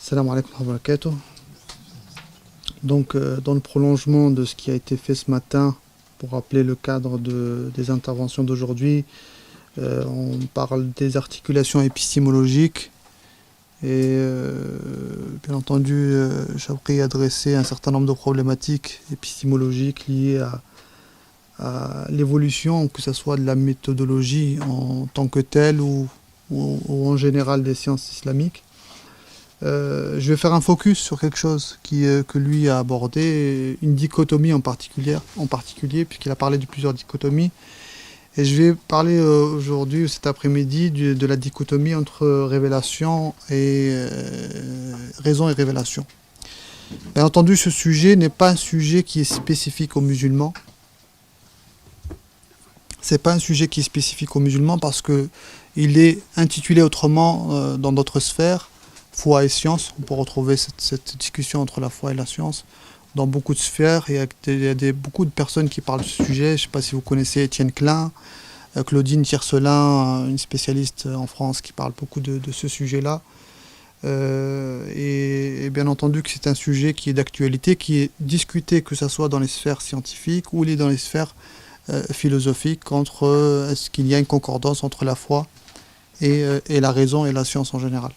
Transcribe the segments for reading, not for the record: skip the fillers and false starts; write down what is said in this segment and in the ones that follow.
Salam alaikum wa barakatuh. Donc, dans le prolongement de ce qui a été fait ce matin, pour rappeler le cadre des interventions d'aujourd'hui, on parle des articulations épistémologiques et bien entendu, Chawqi a adressé un certain nombre de problématiques épistémologiques liées à l'évolution, que ce soit de la méthodologie en tant que telle ou en général des sciences islamiques. Je vais faire un focus sur quelque chose que lui a abordé, une dichotomie en particulier puisqu'il a parlé de plusieurs dichotomies. Et je vais parler aujourd'hui, cet après-midi, de la dichotomie entre révélation et raison et révélation. Bien entendu, ce sujet n'est pas un sujet qui est spécifique aux musulmans. C'est pas un sujet qui est spécifique aux musulmans parce que il est intitulé autrement dans d'autres sphères. Foi et science, on peut retrouver cette discussion entre la foi et la science dans beaucoup de sphères. Il y a beaucoup de personnes qui parlent de ce sujet. Je ne sais pas si vous connaissez Étienne Klein, Claudine Tiercelin, une spécialiste en France qui parle beaucoup de ce sujet-là. Et bien entendu que c'est un sujet qui est d'actualité, qui est discuté, que ce soit dans les sphères scientifiques ou dans les sphères philosophiques, est-ce qu'il y a une concordance entre la foi et la raison et la science en général.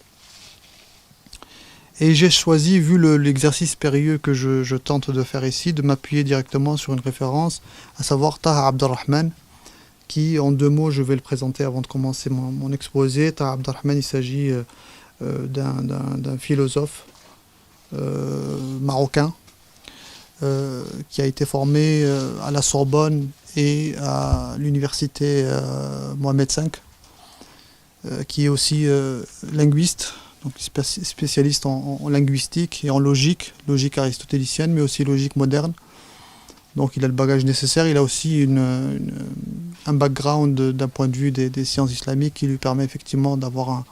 Et j'ai choisi, vu l'exercice périlleux que je tente de faire ici, de m'appuyer directement sur une référence, à savoir Taha Abdelrahman, qui, en 2 mots, je vais le présenter avant de commencer mon exposé. Taha Abdelrahman, il s'agit d'un philosophe marocain qui a été formé à la Sorbonne et à l'université Mohamed V, qui est aussi linguiste. Donc spécialiste en linguistique et en logique aristotélicienne, mais aussi logique moderne. Donc il a le bagage nécessaire, il a aussi un background d'un point de vue des sciences islamiques qui lui permet effectivement d'avoir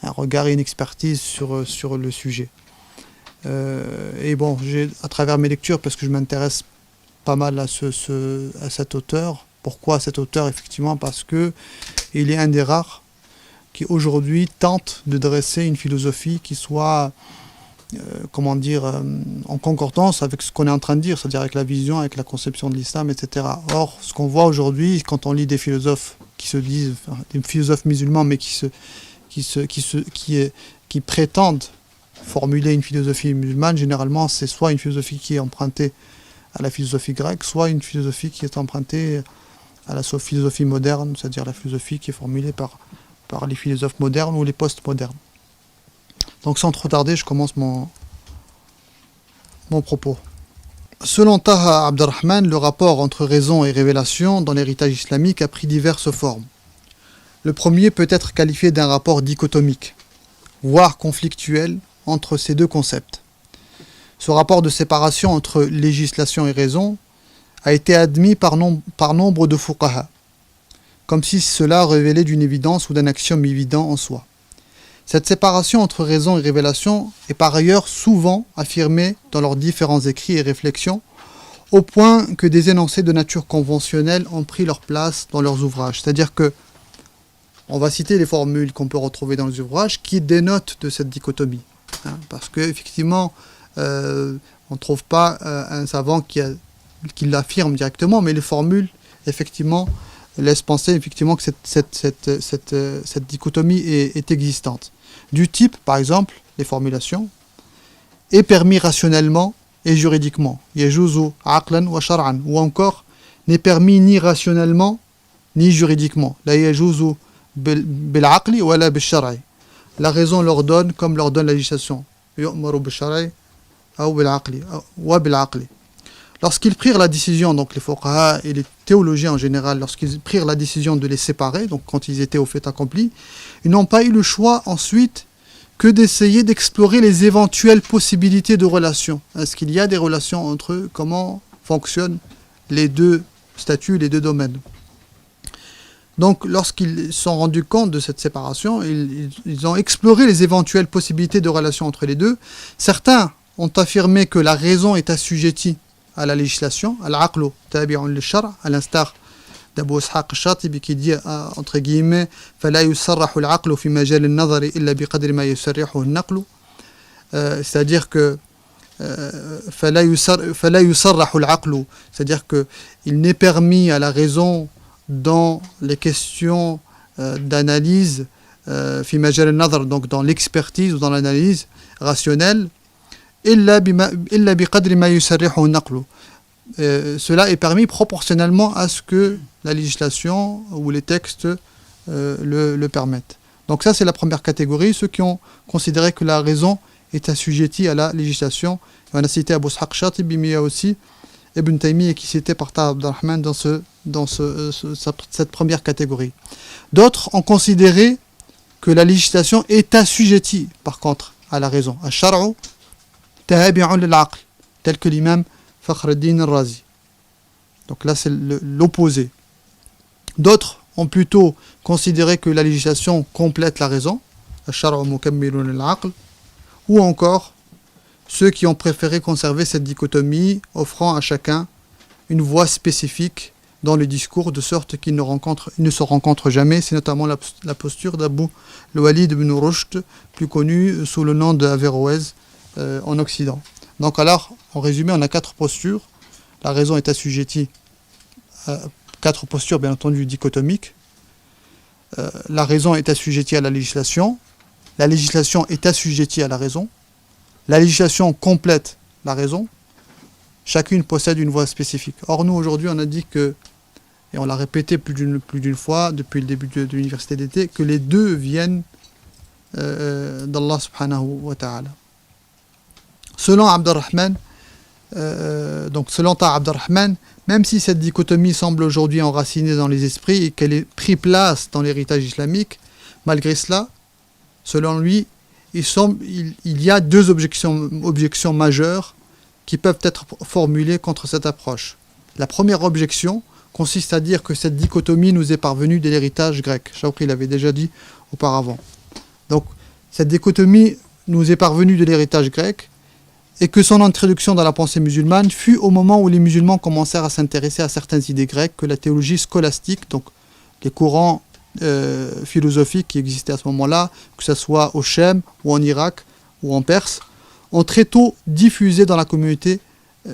un regard et une expertise sur le sujet. Et bon, à travers mes lectures, parce que je m'intéresse pas mal à cet auteur. Pourquoi cet auteur? Effectivement parce que il est un des rares qui aujourd'hui tente de dresser une philosophie qui soit, en concordance avec ce qu'on est en train de dire, c'est-à-dire avec la vision, avec la conception de l'islam, etc. Or, ce qu'on voit aujourd'hui, quand on lit des philosophes qui se disent, des philosophes musulmans, mais qui prétendent formuler une philosophie musulmane, généralement, c'est soit une philosophie qui est empruntée à la philosophie grecque, soit une philosophie qui est empruntée à la philosophie moderne, c'est-à-dire la philosophie qui est formulée par les philosophes modernes ou les post-modernes. Donc sans trop tarder, je commence mon propos. Selon Taha Abdelrahman, le rapport entre raison et révélation dans l'héritage islamique a pris diverses formes. Le premier peut être qualifié d'un rapport dichotomique, voire conflictuel entre ces deux concepts. Ce rapport de séparation entre législation et raison a été admis par nombre de fuqaha, comme si cela révélait d'une évidence ou d'un axiome évident en soi. Cette séparation entre raison et révélation est par ailleurs souvent affirmée dans leurs différents écrits et réflexions, au point que des énoncés de nature conventionnelle ont pris leur place dans leurs ouvrages. C'est-à-dire que, on va citer les formules qu'on peut retrouver dans les ouvrages qui dénotent de cette dichotomie. Parce qu'effectivement, on ne trouve pas un savant qui l'affirme directement, mais les formules, effectivement, laisse penser effectivement que cette dichotomie est existante. Du type, par exemple, les formulations, est permis rationnellement et juridiquement, yajuzu aqlan wa shar'an, ou encore n'est permis ni rationnellement ni juridiquement, la yajuzu bil aqli wa la bil shar'i. La raison l'ordonne comme l'ordonne la législation, yu'maru bil shar'i ou bil aqli wa bil aqli. Lorsqu'ils prirent la décision, donc les fuqaha et les théologiens en général, lorsqu'ils prirent la décision de les séparer, donc quand ils étaient au fait accompli, ils n'ont pas eu le choix ensuite que d'essayer d'explorer les éventuelles possibilités de relations. Est-ce qu'il y a des relations entre eux? Comment fonctionnent les deux statuts, les deux domaines? Donc lorsqu'ils se sont rendus compte de cette séparation, ils ont exploré les éventuelles possibilités de relations entre les deux. Certains ont affirmé que la raison est assujettie à la législation, al-aqlu tabi'un lil-shar', à l'instar d'Abu Ishaq al-Shatibi qui dit entre guillemets فلا يصرح العقل في مجال النظر إلا بقدر ما يصرحه النقل. c'est-à-dire que فلا يصرح العقل, c'est-à-dire que il n'est permis à la raison dans les questions d'analyse في مجال النظر, donc dans l'expertise ou dans l'analyse rationnelle, إلا بقدر ما يصرحه النقل. Cela est permis proportionnellement à ce que la législation ou les textes le permettent. Donc ça, c'est la première catégorie, ceux qui ont considéré que la raison est assujettie à la législation. Et on a cité Abu Ishaq Shatibi, mais il y a aussi Ibn Taymiyyah qui citait par Taha Abdurrahman dans cette première catégorie. D'autres ont considéré que la législation est assujettie, par contre, à la raison. Ash-shar'u tabi'un lil-aql, tel que l'imam Fakhr al-Din al-Razi. Donc là, c'est l'opposé. D'autres ont plutôt considéré que la législation complète la raison, ash-shar'u mukammilun lil-aql, ou encore ceux qui ont préféré conserver cette dichotomie, offrant à chacun une voix spécifique dans le discours, de sorte qu'ils ne se rencontrent jamais. C'est notamment la posture d'Abu al-Walid ibn Rushd, plus connu sous le nom de Averroès en Occident. Donc alors, en résumé, on a 4 postures. La raison est assujettie à 4 postures, bien entendu, dichotomiques. La raison est assujettie à la législation est assujettie à la raison. La législation complète la raison. Chacune possède une voix spécifique. Or, nous, aujourd'hui, on a dit que, et on l'a répété plus d'une fois depuis le début de l'université d'été, que les deux viennent d'Allah subhanahu wa ta'ala. Selon Abdurrahman, selon Taha Abdurrahman, même si cette dichotomie semble aujourd'hui enracinée dans les esprits et qu'elle ait pris place dans l'héritage islamique, malgré cela, selon lui, il y a 2 objections majeures qui peuvent être formulées contre cette approche. La première objection consiste à dire que cette dichotomie nous est parvenue de l'héritage grec. Shawqi l'avait déjà dit auparavant. Donc, cette dichotomie nous est parvenue de l'héritage grec, et que son introduction dans la pensée musulmane fut au moment où les musulmans commencèrent à s'intéresser à certaines idées grecques que la théologie scolastique, donc les courants philosophiques qui existaient à ce moment-là, que ce soit au Chem ou en Irak ou en Perse, ont très tôt diffusé dans la communauté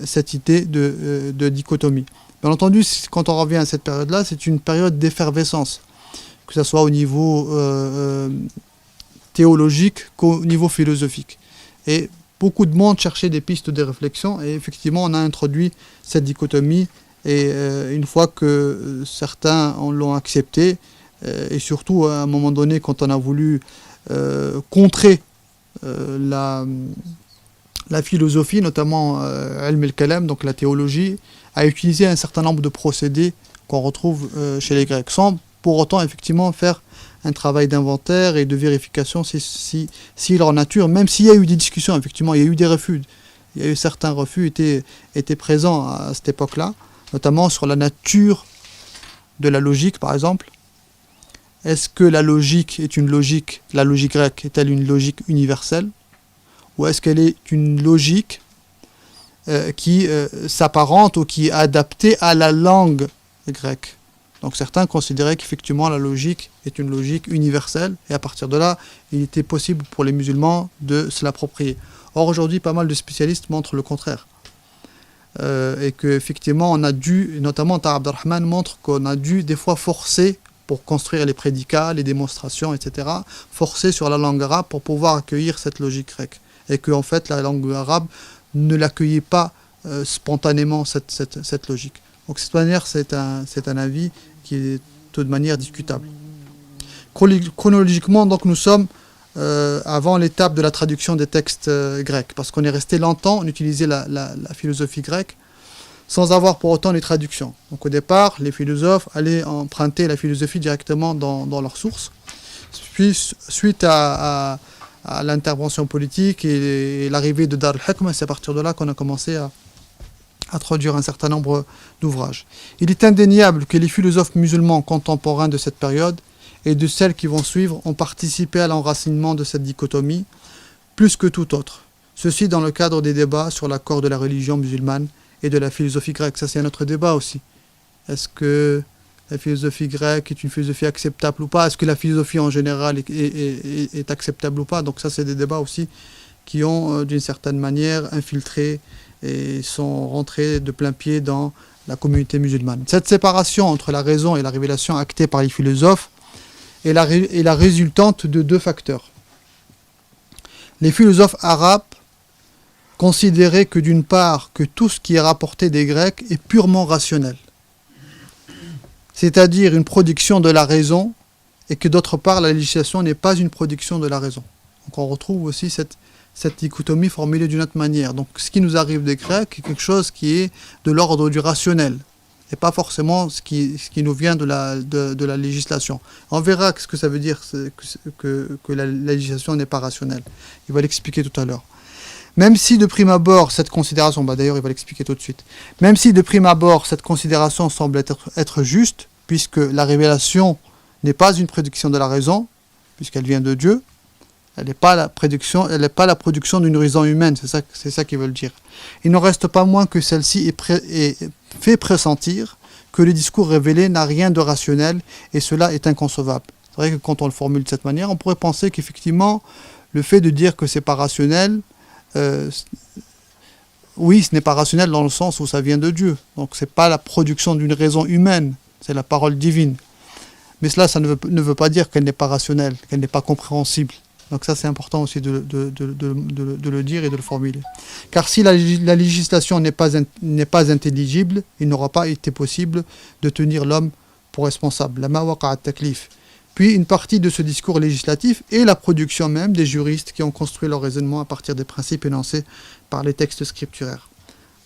cette idée de dichotomie. Bien entendu, quand on revient à cette période-là, c'est une période d'effervescence, que ce soit au niveau théologique qu'au niveau philosophique. Et beaucoup de monde cherchait des pistes de réflexion, et effectivement on a introduit cette dichotomie, et une fois que certains l'ont accepté, et surtout à un moment donné quand on a voulu contrer la philosophie, notamment Ilm al-Kalam, donc la théologie, a utilisé un certain nombre de procédés qu'on retrouve chez les Grecs, sans pour autant effectivement faire un travail d'inventaire et de vérification si leur nature, même s'il y a eu des discussions, effectivement, il y a eu des refus, il y a eu certains refus étaient présents à cette époque-là, notamment sur la nature de la logique, par exemple. Est-ce que la logique grecque est-elle une logique universelle, ou est-ce qu'elle est une logique qui s'apparente ou qui est adaptée à la langue grecque? Donc certains considéraient qu'effectivement la logique est une logique universelle, et à partir de là, il était possible pour les musulmans de se l'approprier. Or aujourd'hui, pas mal de spécialistes montrent le contraire. Et qu'effectivement, on a dû, notamment Taha Abdurrahman montre qu'on a dû des fois forcer, pour construire les prédicats, les démonstrations, etc., forcer sur la langue arabe pour pouvoir accueillir cette logique grecque. Et qu'en fait, la langue arabe ne l'accueillait pas spontanément, cette logique. Donc de cette manière, c'est un avis qui est de toute manière discutable. Chronologiquement, donc, nous sommes avant l'étape de la traduction des textes grecs, parce qu'on est resté longtemps, on utilisait la philosophie grecque, sans avoir pour autant les traductions. Donc au départ, les philosophes allaient emprunter la philosophie directement dans leurs sources. Puis, suite à l'intervention politique et l'arrivée de Dar al-Hikmah, c'est à partir de là qu'on a commencé à traduire un certain nombre d'ouvrages. Il est indéniable que les philosophes musulmans contemporains de cette période et de celles qui vont suivre ont participé à l'enracinement de cette dichotomie plus que tout autre. Ceci dans le cadre des débats sur l'accord de la religion musulmane et de la philosophie grecque. Ça, c'est un autre débat aussi. Est-ce que la philosophie grecque est une philosophie acceptable ou pas? Est-ce que la philosophie en général est acceptable ou pas? Donc ça, c'est des débats aussi qui ont d'une certaine manière infiltré et sont rentrés de plein pied dans la communauté musulmane. Cette séparation entre la raison et la révélation actée par les philosophes est la résultante de deux facteurs. Les philosophes arabes considéraient que d'une part, que tout ce qui est rapporté des Grecs est purement rationnel, c'est-à-dire une production de la raison, et que d'autre part, la législation n'est pas une production de la raison. Donc on retrouve aussi cette dichotomie formulée d'une autre manière. Donc ce qui nous arrive des Grecs est quelque chose qui est de l'ordre du rationnel, et pas forcément ce qui nous vient de la législation. On verra ce que ça veut dire que la législation n'est pas rationnelle. Il va l'expliquer tout à l'heure. Même si de prime abord, cette considération, d'ailleurs il va l'expliquer tout de suite, même si de prime abord, cette considération semble être juste, puisque la révélation n'est pas une prédiction de la raison, puisqu'elle vient de Dieu, elle n'est pas la production d'une raison humaine, c'est ça qu'ils veulent dire. Il n'en reste pas moins que celle-ci fait pressentir que le discours révélé n'a rien de rationnel, et cela est inconcevable. C'est vrai que quand on le formule de cette manière, on pourrait penser qu'effectivement, le fait de dire que c'est pas rationnel, oui, ce n'est pas rationnel dans le sens où ça vient de Dieu. Donc c'est pas la production d'une raison humaine, c'est la parole divine. Mais cela, ça ne veut pas dire qu'elle n'est pas rationnelle, qu'elle n'est pas compréhensible. Donc ça, c'est important aussi de le dire et de le formuler. Car si la législation n'est pas intelligible, il n'aura pas été possible de tenir l'homme pour responsable. Lama waqa'a at-taklif. Puis une partie de ce discours législatif est la production même des juristes qui ont construit leur raisonnement à partir des principes énoncés par les textes scripturaires.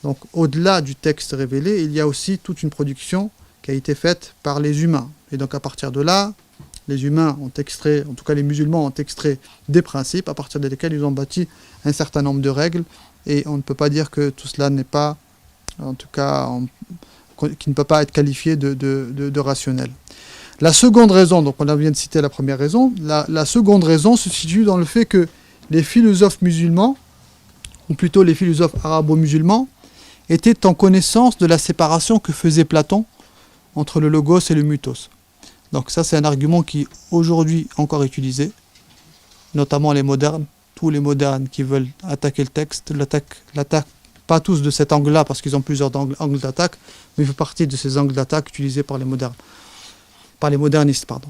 Donc au-delà du texte révélé, il y a aussi toute une production qui a été faite par les humains. Et donc à partir de là, les humains ont extrait, en tout cas les musulmans ont extrait des principes à partir desquels ils ont bâti un certain nombre de règles, et on ne peut pas dire que tout cela n'est pas, en tout cas, qui ne peut pas être qualifié de rationnel. La seconde raison, donc on vient de citer la première raison, la seconde raison se situe dans le fait que les philosophes musulmans, ou plutôt les philosophes arabo-musulmans, étaient en connaissance de la séparation que faisait Platon entre le logos et le mythos. Donc ça, c'est un argument qui est aujourd'hui encore utilisé, notamment les modernes. Tous les modernes qui veulent attaquer le texte l'attaquent pas tous de cet angle-là, parce qu'ils ont plusieurs angles d'attaque, mais il fait partie de ces angles d'attaque utilisés par les modernes. Par les modernistes, pardon.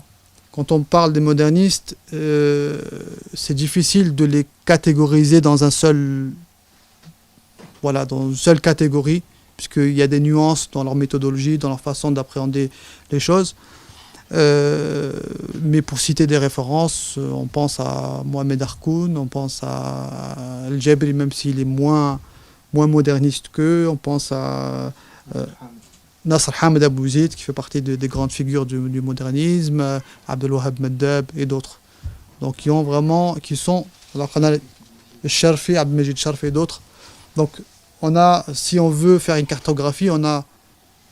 Quand on parle des modernistes, c'est difficile de les catégoriser dans une seule catégorie, puisqu'il y a des nuances dans leur méthodologie, dans leur façon d'appréhender les choses. Mais pour citer des références, on pense à Mohamed Harkoun, on pense à Al-Jabri, même s'il est moins moderniste qu'eux, on pense à Nasr Hamed Abou Zaid, qui fait partie des grandes figures du modernisme, Abdelwahab Meddeb et d'autres. Donc qui sont, alors qu'on a le Sharfi, Abdelmajid Sharfi et d'autres. Donc si on veut faire une cartographie, on a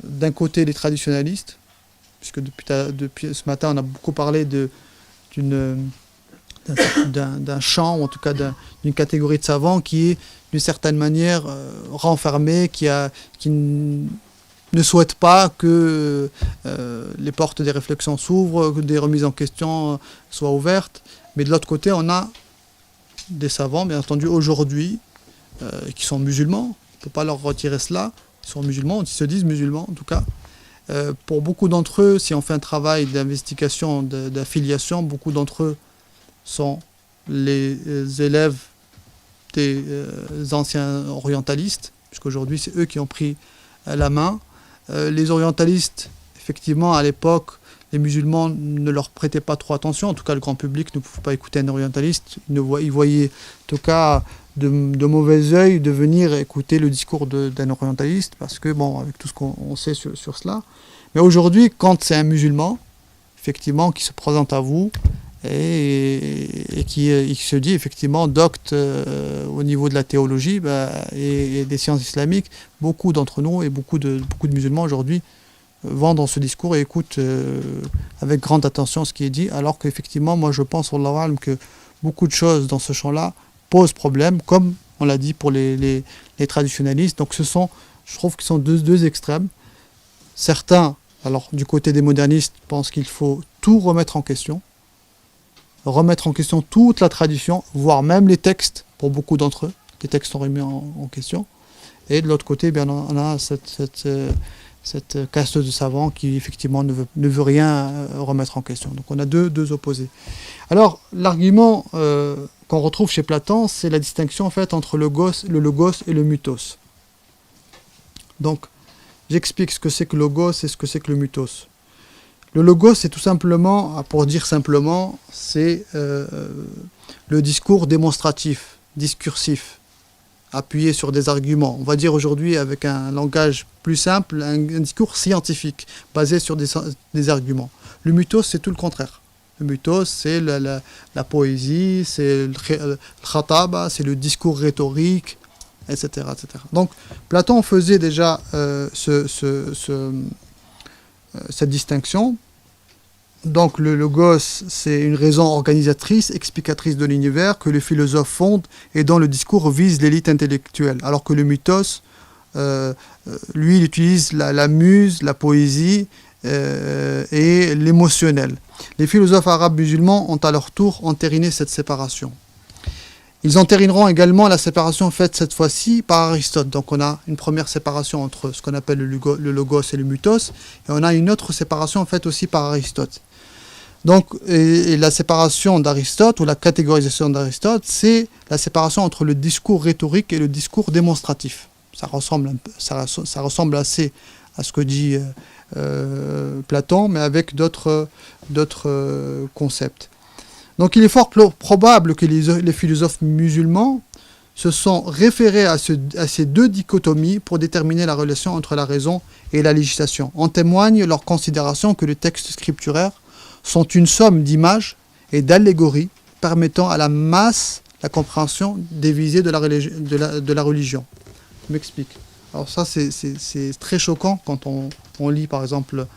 d'un côté les traditionalistes, puisque depuis ce matin on a beaucoup parlé d'un champ, ou en tout cas d'une catégorie de savants qui est d'une certaine manière renfermée, qui ne souhaite pas que les portes des réflexions s'ouvrent, que des remises en question soient ouvertes. Mais de l'autre côté, on a des savants, bien entendu, aujourd'hui, qui sont musulmans. On ne peut pas leur retirer cela. Ils sont musulmans, ils se disent musulmans en tout cas. Pour beaucoup d'entre eux, si on fait un travail d'investigation, d'affiliation, beaucoup d'entre eux sont les élèves des anciens orientalistes, puisqu'aujourd'hui c'est eux qui ont pris la main. Les orientalistes, effectivement, à l'époque, les musulmans ne leur prêtaient pas trop attention, en tout cas le grand public ne pouvait pas écouter un orientaliste, ils voyaient en tout cas de mauvais œil de venir écouter le discours d'un orientaliste, parce que, bon, avec tout ce qu'on sait sur cela. Mais aujourd'hui, quand c'est un musulman, effectivement, qui se présente à vous et qui se dit, effectivement, docte au niveau de la théologie et des sciences islamiques, beaucoup d'entre nous et beaucoup de musulmans aujourd'hui vont dans ce discours et écoutent avec grande attention ce qui est dit, alors qu'effectivement, moi je pense, wallahu a'lam, que beaucoup de choses dans ce champ-là posent problème, comme on l'a dit pour les traditionalistes. Donc je trouve qu'ils sont deux extrêmes. Certains, alors du côté des modernistes, pensent qu'il faut tout remettre en question, remettre en question toute la tradition, voire même les textes, pour beaucoup d'entre eux. Les textes sont remis en question. Et de l'autre côté, bien, on a cette caste de savants qui, effectivement, ne veut rien remettre en question. Donc on a deux opposés. Alors, l'argument qu'on retrouve chez Platon, c'est la distinction, en fait, entre le logos et le mythos. Donc, j'explique ce que c'est que le logos et ce que c'est que le mythos. Le logos, c'est tout simplement, pour dire simplement, c'est le discours démonstratif, discursif, appuyé sur des arguments. On va dire aujourd'hui, avec un langage plus simple, un discours scientifique, basé sur des arguments. Le mythos, c'est tout le contraire. Le mythos, c'est la poésie, c'est le khataba, c'est le discours rhétorique, etc., etc. Donc, Platon faisait déjà cette distinction. Donc le logos, c'est une raison organisatrice, explicatrice de l'univers que le philosophe fonde et dont le discours vise l'élite intellectuelle. Alors que le mythos, lui, il utilise la muse, la poésie et l'émotionnel. Les philosophes arabes musulmans ont à leur tour entériné cette séparation. Ils entérineront également la séparation faite cette fois-ci par Aristote. Donc on a une première séparation entre ce qu'on appelle le logos et le mythos, et on a une autre séparation faite aussi par Aristote. Donc, et la séparation d'Aristote, ou la catégorisation d'Aristote, c'est la séparation entre le discours rhétorique et le discours démonstratif. Ça ressemble assez à ce que dit Platon, mais avec d'autres concepts. Donc il est fort probable que les philosophes musulmans se sont référés à ces deux dichotomies pour déterminer la relation entre la raison et la législation. En témoigne leur considération que les textes scripturaires sont une somme d'images et d'allégories permettant à la masse la compréhension des visées de la religion. Je m'explique. Alors ça, c'est très choquant quand on lit, par exemple,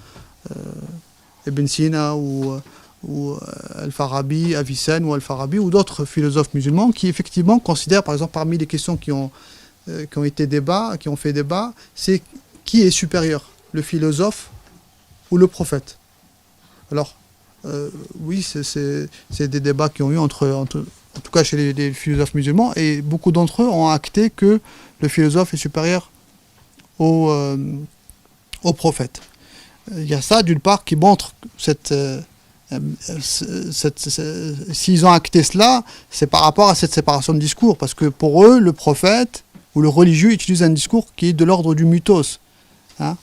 Ibn Sina ou Al-Farabi, Avicenne ou Al-Farabi, ou d'autres philosophes musulmans qui, effectivement, considèrent, par exemple, parmi les questions qui ont fait débat, c'est qui est supérieur, le philosophe ou le prophète. Alors, oui, c'est des débats qui ont eu en tout cas chez les philosophes musulmans, et beaucoup d'entre eux ont acté que le philosophe est supérieur au prophète. Il y a ça, d'une part, qui montre s'ils ont acté cela, c'est par rapport à cette séparation de discours, parce que pour eux, le prophète ou le religieux utilise un discours qui est de l'ordre du mythos. Hein.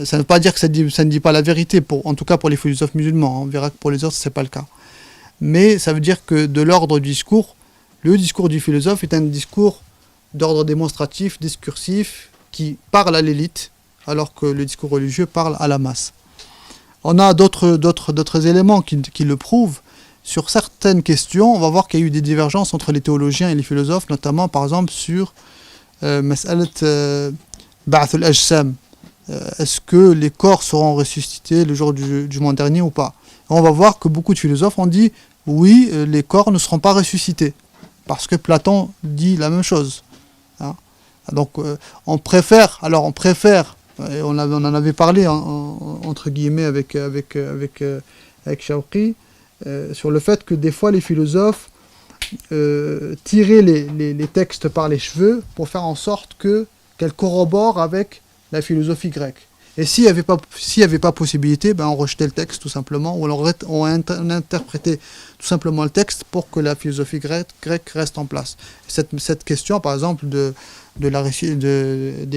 Ça ne veut pas dire que ça ne dit pas la vérité, en tout cas pour les philosophes musulmans. On verra que pour les autres, ce n'est pas le cas. Mais ça veut dire que de l'ordre du discours, le discours du philosophe est un discours d'ordre démonstratif, discursif, qui parle à l'élite, alors que le discours religieux parle à la masse. On a d'autres éléments qui le prouvent. Sur certaines questions, on va voir qu'il y a eu des divergences entre les théologiens et les philosophes, notamment par exemple sur Mas'alat Ba'ath al-Ajsam. Est-ce que les corps seront ressuscités le jour du jugement dernier ou pas? On va voir que beaucoup de philosophes ont dit oui, les corps ne seront pas ressuscités, parce que Platon dit la même chose. Hein. Donc on préfère, et on en avait parlé entre guillemets avec Shawqi, sur le fait que des fois les philosophes tiraient les textes par les cheveux pour faire en sorte qu'elles corroborent avec la philosophie grecque. Et s'il n'y avait pas possibilité, on rejetait le texte tout simplement, ou on interprétait tout simplement le texte pour que la philosophie grecque reste en place. Cette question, par exemple, des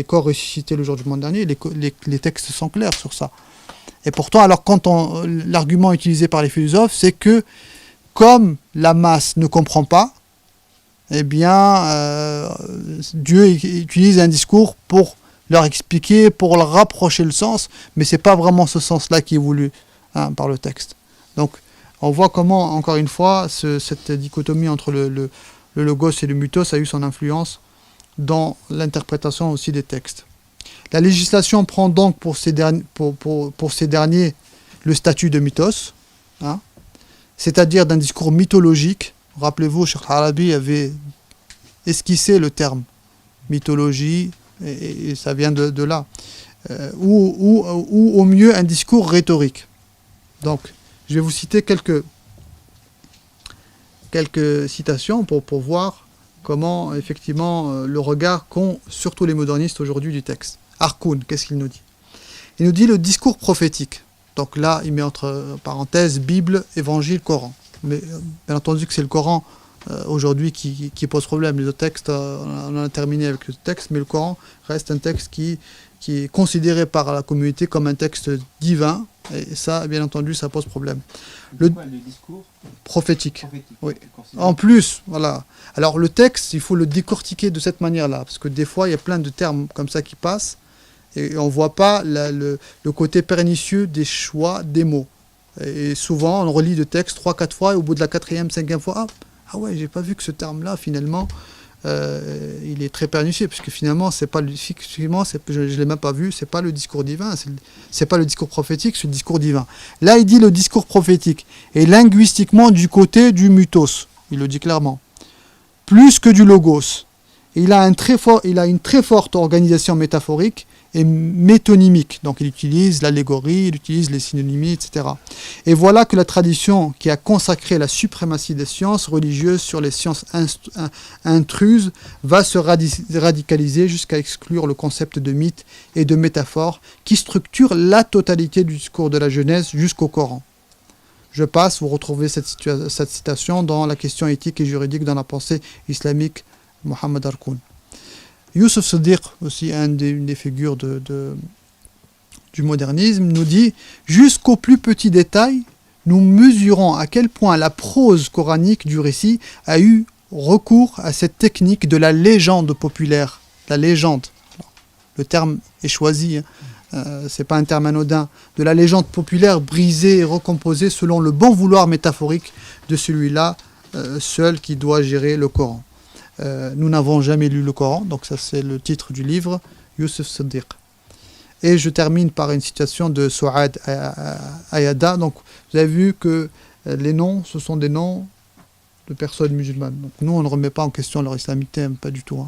corps ressuscités le jour du monde dernier, les textes sont clairs sur ça. Et pourtant, alors l'argument utilisé par les philosophes, c'est que comme la masse ne comprend pas, eh bien, Dieu utilise un discours pour leur expliquer, pour leur rapprocher le sens, mais c'est pas vraiment ce sens-là qui est voulu par le texte. Donc, on voit comment, encore une fois, cette dichotomie entre le logos et le mythos a eu son influence dans l'interprétation aussi des textes. La législation prend donc pour ces derniers le statut de mythos, c'est-à-dire d'un discours mythologique. Rappelez-vous, Cheikh Arabi avait esquissé le terme mythologie, et ça vient de là, ou au mieux un discours rhétorique. Donc, je vais vous citer quelques quelques citations pour voir comment, effectivement, le regard qu'ont surtout les modernistes aujourd'hui du texte. Harkoun, qu'est-ce qu'il nous dit? Il nous dit le discours prophétique. Donc là, il met entre parenthèses Bible, Évangile, Coran. Mais bien entendu que c'est le Coran aujourd'hui qui pose problème. Les autres textes, on en a terminé avec le texte, mais le Coran reste un texte qui est considéré par la communauté comme un texte divin. Et ça, bien entendu, ça pose problème. Le discours prophétique. Oui. En plus, voilà. Alors le texte, il faut le décortiquer de cette manière-là, parce que des fois, il y a plein de termes comme ça qui passent, et on ne voit pas le côté pernicieux des choix des mots. Et souvent, on relit le texte 3-4 fois, et au bout de la 4e, 5e fois, ah ouais, j'ai pas vu que ce terme-là, finalement, il est très pernicieux, puisque finalement, c'est pas effectivement, je l'ai même pas vu, c'est pas le discours divin, c'est pas le discours prophétique, c'est le discours divin. Là, il dit le discours prophétique est linguistiquement du côté du mythos, il le dit clairement, plus que du logos. Il a une très forte organisation métaphorique et métonymique, donc il utilise l'allégorie, il utilise les synonymies, etc. Et voilà que la tradition qui a consacré la suprématie des sciences religieuses sur les sciences intruses va se radicaliser jusqu'à exclure le concept de mythe et de métaphore qui structure la totalité du discours de la Genèse jusqu'au Coran. Je passe, vous retrouvez cette citation dans la question éthique et juridique dans la pensée islamique, Mohammed Harkoun. Youssef Siddiq, aussi une des figures du modernisme, nous dit « Jusqu'au plus petit détail, nous mesurons à quel point la prose coranique du récit a eu recours à cette technique de la légende populaire. » La légende, alors, le terme est choisi, c'est pas un terme anodin. De la légende populaire brisée et recomposée selon le bon vouloir métaphorique de celui-là seul qui doit gérer le Coran. Nous n'avons jamais lu le Coran, donc ça c'est le titre du livre, Youssef Siddiq. Et je termine par une citation de Souad Ayada. Donc vous avez vu que les noms, ce sont des noms de personnes musulmanes. Donc nous, on ne remet pas en question leur islamité, pas du tout, on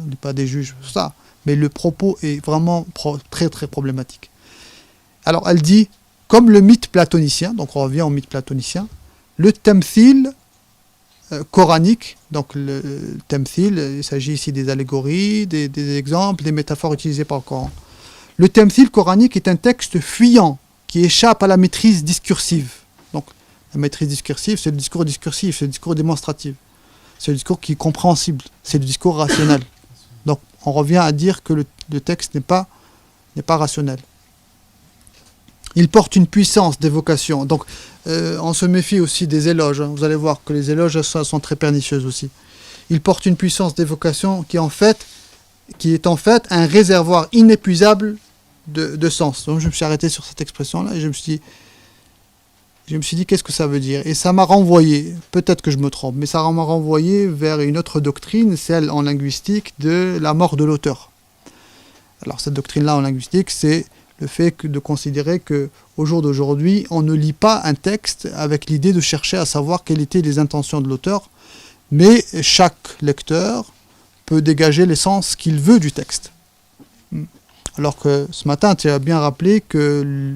n'est pas des juges, ça. Mais le propos est vraiment très très problématique. Alors elle dit, comme le mythe platonicien, donc on revient au mythe platonicien, le tamthil coranique, donc le tamthil, il s'agit ici des allégories, des exemples, des métaphores utilisées par le Coran. Le tamthil coranique est un texte fuyant qui échappe à la maîtrise discursive. Donc la maîtrise discursive, c'est le discours discursif, c'est le discours démonstratif, c'est le discours qui est compréhensible, c'est le discours rationnel. Donc on revient à dire que le texte n'est pas rationnel. Il porte une puissance d'évocation. Donc, on se méfie aussi des éloges. Vous allez voir que les éloges sont très pernicieuses aussi. Il porte une puissance d'évocation qui est en fait un réservoir inépuisable de sens. Donc, je me suis arrêté sur cette expression-là et je me suis dit qu'est-ce que ça veut dire. Et ça m'a renvoyé, peut-être que je me trompe, mais ça m'a renvoyé vers une autre doctrine, celle en linguistique de la mort de l'auteur. Alors, cette doctrine-là en linguistique, c'est le fait de considérer qu'au jour d'aujourd'hui, on ne lit pas un texte avec l'idée de chercher à savoir quelles étaient les intentions de l'auteur, mais chaque lecteur peut dégager l'essence qu'il veut du texte. Alors que ce matin, tu as bien rappelé que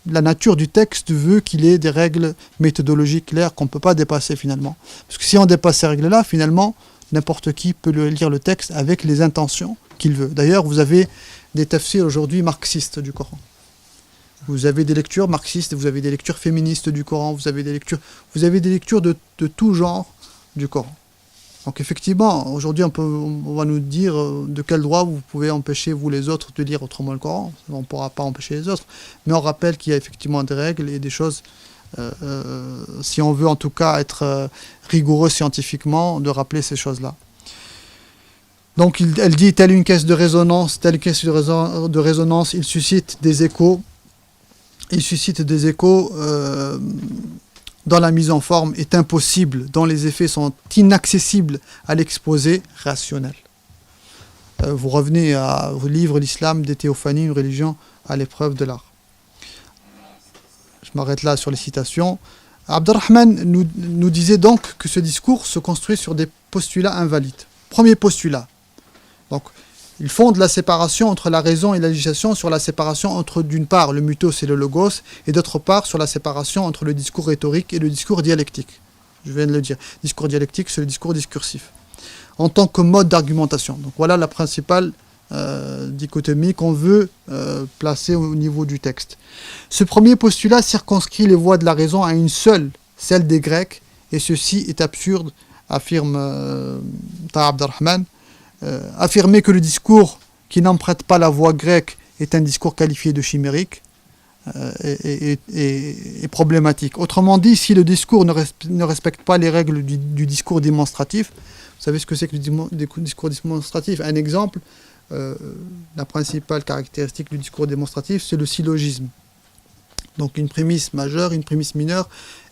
la nature du texte veut qu'il ait des règles méthodologiques claires qu'on ne peut pas dépasser finalement. Parce que si on dépasse ces règles-là, finalement, n'importe qui peut lire le texte avec les intentions qu'il veut. D'ailleurs, vous avez des tafsirs aujourd'hui marxistes du Coran. Vous avez des lectures marxistes, vous avez des lectures féministes du Coran, vous avez des lectures de tout genre du Coran. Donc effectivement, aujourd'hui on va nous dire de quel droit vous pouvez empêcher vous les autres de lire autrement le Coran. On ne pourra pas empêcher les autres, mais on rappelle qu'il y a effectivement des règles et des choses, si on veut en tout cas être rigoureux scientifiquement, de rappeler ces choses-là. Donc elle dit, telle une caisse de résonance, il suscite des échos. Dont la mise en forme est impossible, dont les effets sont inaccessibles à l'exposé rationnel. Vous revenez au livre L'Islam des théophanies, une religion à l'épreuve de l'art. Je m'arrête là sur les citations. Abderrahman nous disait donc que ce discours se construit sur des postulats invalides. Premier postulat. Donc, il fonde la séparation entre la raison et la législation sur la séparation entre, d'une part, le mythos et le logos, et d'autre part, sur la séparation entre le discours rhétorique et le discours dialectique. je viens de le dire. Discours dialectique, c'est le discours discursif. En tant que mode d'argumentation. Donc voilà la principale dichotomie qu'on veut placer au niveau du texte. Ce premier postulat circonscrit les voies de la raison à une seule, celle des Grecs, et ceci est absurde, affirme Taha Abderrahman. Affirmer que le discours qui n'emprunte pas la voie grecque est un discours qualifié de chimérique est problématique. Autrement dit, si le discours ne respecte pas les règles du discours démonstratif, vous savez ce que c'est que le discours démonstratif? Un exemple, la principale caractéristique du discours démonstratif, c'est le syllogisme. Donc une prémisse majeure, une prémisse mineure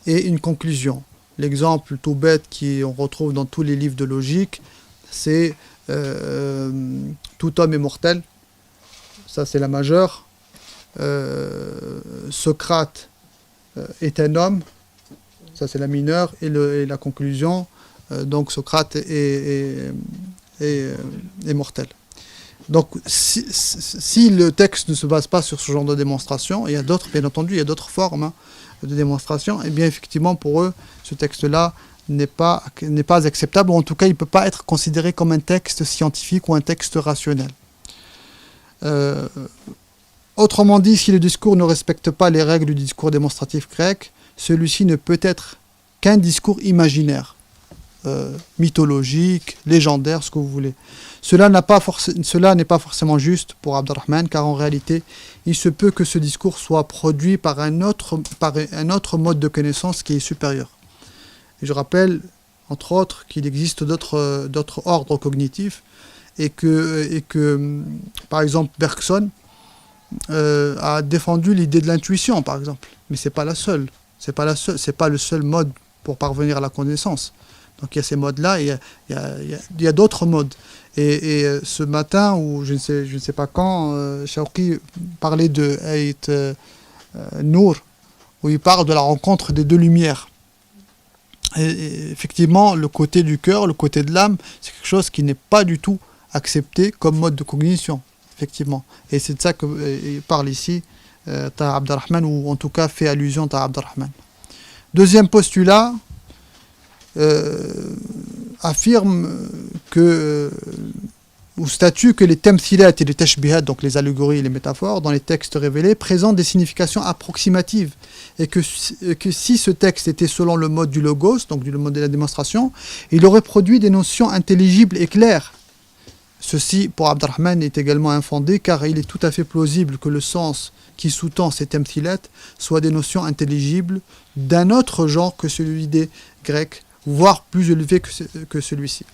et une conclusion. L'exemple tout bête qu'on retrouve dans tous les livres de logique, c'est tout homme est mortel. Ça, c'est la majeure. Socrate est un homme. Ça, c'est la mineure. Et la conclusion, donc Socrate est mortel. Donc, si le texte ne se base pas sur ce genre de démonstration, il y a d'autres, bien entendu, il y a d'autres formes de démonstration, et bien effectivement, pour eux, ce texte-là n'est pas acceptable, ou en tout cas, il ne peut pas être considéré comme un texte scientifique ou un texte rationnel. Autrement dit, si le discours ne respecte pas les règles du discours démonstratif grec, celui-ci ne peut être qu'un discours imaginaire, mythologique, légendaire, ce que vous voulez. Cela n'est pas forcément juste pour Abderrahman, car en réalité, il se peut que ce discours soit produit par un autre mode de connaissance qui est supérieur. Et je rappelle, entre autres, qu'il existe d'autres ordres cognitifs et que par exemple, Bergson a défendu l'idée de l'intuition, par exemple. Mais c'est pas la seule. C'est pas le seul mode pour parvenir à la connaissance. Donc il y a ces modes-là, et il y a d'autres modes. Et ce matin, ou je ne sais pas quand, Shawqi parlait de Ayt Nour, où il parle de la rencontre des deux lumières. Et effectivement, le côté du cœur, le côté de l'âme, c'est quelque chose qui n'est pas du tout accepté comme mode de cognition, effectivement. Et c'est de ça qu'il parle ici, Taha Abderrahman, ou en tout cas fait allusion à Taha Abderrahman. Deuxième postulat, affirme ou statue que les tamthilat et les tashbihat, donc les allégories et les métaphores, dans les textes révélés, présentent des significations approximatives, et que si ce texte était selon le mode du logos, donc le mode de la démonstration, il aurait produit des notions intelligibles et claires. Ceci, pour Abderrahman, est également infondé, car il est tout à fait plausible que le sens qui sous-tend ces tamthilat soit des notions intelligibles d'un autre genre que celui des Grecs, voire plus élevé que celui-ci.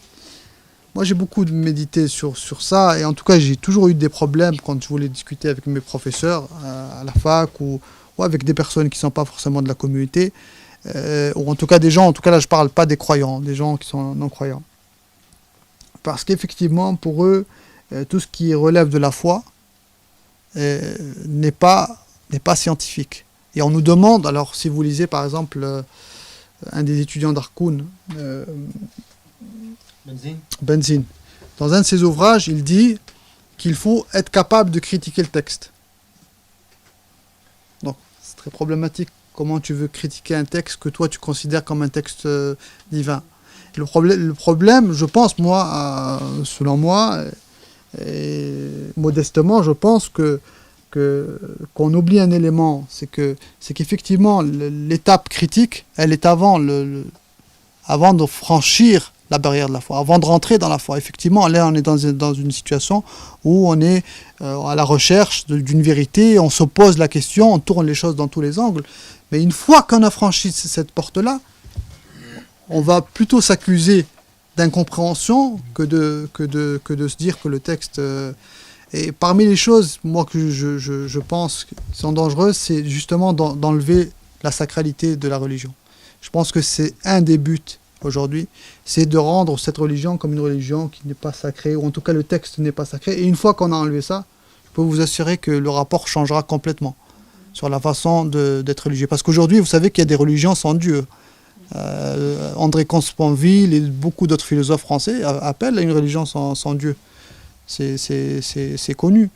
Moi, j'ai beaucoup médité sur ça, et en tout cas, j'ai toujours eu des problèmes quand je voulais discuter avec mes professeurs à la fac, ou avec des personnes qui ne sont pas forcément de la communauté, ou en tout cas des gens, en tout cas là, je ne parle pas des croyants, des gens qui sont non-croyants. Parce qu'effectivement, pour eux, tout ce qui relève de la foi n'est pas scientifique. Et on nous demande, alors si vous lisez par exemple un des étudiants d'Arkoun, Benzine. Dans un de ses ouvrages, il dit qu'il faut être capable de critiquer le texte. Donc, c'est très problématique. Comment tu veux critiquer un texte que toi tu considères comme un texte divin? Et le problème, je pense, moi, selon moi, et modestement, je pense qu'on oublie un élément, c'est qu'effectivement, l'étape critique, elle est avant de franchir la barrière de la foi, avant de rentrer dans la foi. Effectivement, là, on est dans une situation où on est à la recherche d'une vérité, on se pose la question, on tourne les choses dans tous les angles. Mais une fois qu'on a franchi cette porte-là, on va plutôt s'accuser d'incompréhension que de se dire que le texte... Et parmi les choses, moi, que je pense qui sont dangereuses, c'est justement d'enlever la sacralité de la religion. Je pense que c'est un des buts aujourd'hui, c'est de rendre cette religion comme une religion qui n'est pas sacrée, ou en tout cas le texte n'est pas sacré. Et une fois qu'on a enlevé ça, je peux vous assurer que le rapport changera complètement sur la façon d'être religieux. Parce qu'aujourd'hui, vous savez qu'il y a des religions sans Dieu. André Comte-Sponville et beaucoup d'autres philosophes français appellent à une religion sans Dieu. C'est connu.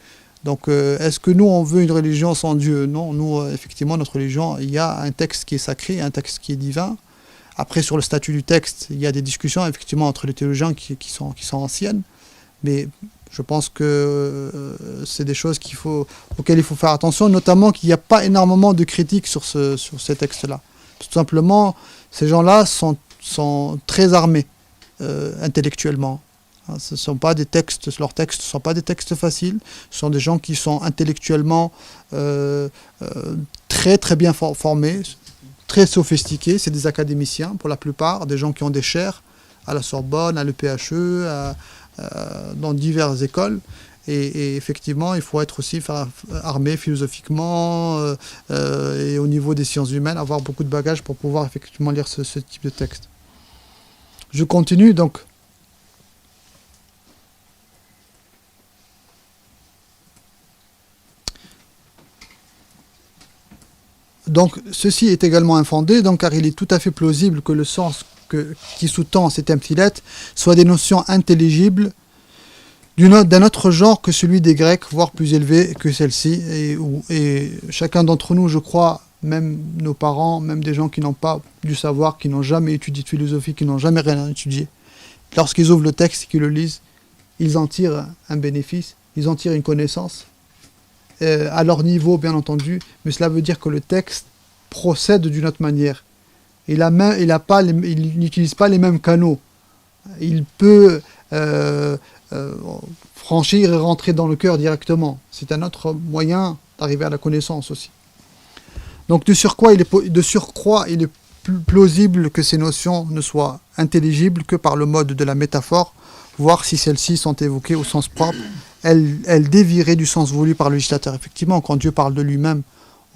Donc, est-ce que nous, on veut une religion sans Dieu? Non, nous, effectivement, notre religion, il y a un texte qui est sacré, un texte qui est divin. Après, sur le statut du texte, il y a des discussions effectivement entre les théologiens qui sont anciennes, mais je pense que c'est des choses auxquelles il faut faire attention, notamment qu'il n'y a pas énormément de critiques sur ces textes-là. Tout simplement, ces gens-là sont très armés intellectuellement. Ce sont pas des textes, leurs textes ne sont pas des textes faciles. Ce sont des gens qui sont intellectuellement très très bien formés, très sophistiqués. C'est des académiciens pour la plupart, des gens qui ont des chaires à la Sorbonne, à l'EPHE, dans diverses écoles. Et effectivement, il faut être aussi armé philosophiquement et au niveau des sciences humaines, avoir beaucoup de bagages pour pouvoir effectivement lire ce type de texte. Je continue donc. Donc, ceci est également infondé, car il est tout à fait plausible que le sens qui sous-tend ces templilettes soit des notions intelligibles d'un autre genre que celui des Grecs, voire plus élevé que celle-ci. Et chacun d'entre nous, je crois, même nos parents, même des gens qui n'ont pas du savoir, qui n'ont jamais étudié de philosophie, qui n'ont jamais rien étudié, lorsqu'ils ouvrent le texte et qu'ils le lisent, ils en tirent un bénéfice, ils en tirent une connaissance, à leur niveau bien entendu, mais cela veut dire que le texte procède d'une autre manière. Il n'utilise pas les mêmes canaux. Il peut franchir et rentrer dans le cœur directement. C'est un autre moyen d'arriver à la connaissance aussi. Donc de surcroît, il est plus plausible que ces notions ne soient intelligibles que par le mode de la métaphore, voir si celles-ci sont évoquées au sens propre. Elles dévieraient du sens voulu par le législateur. Effectivement, quand Dieu parle de lui-même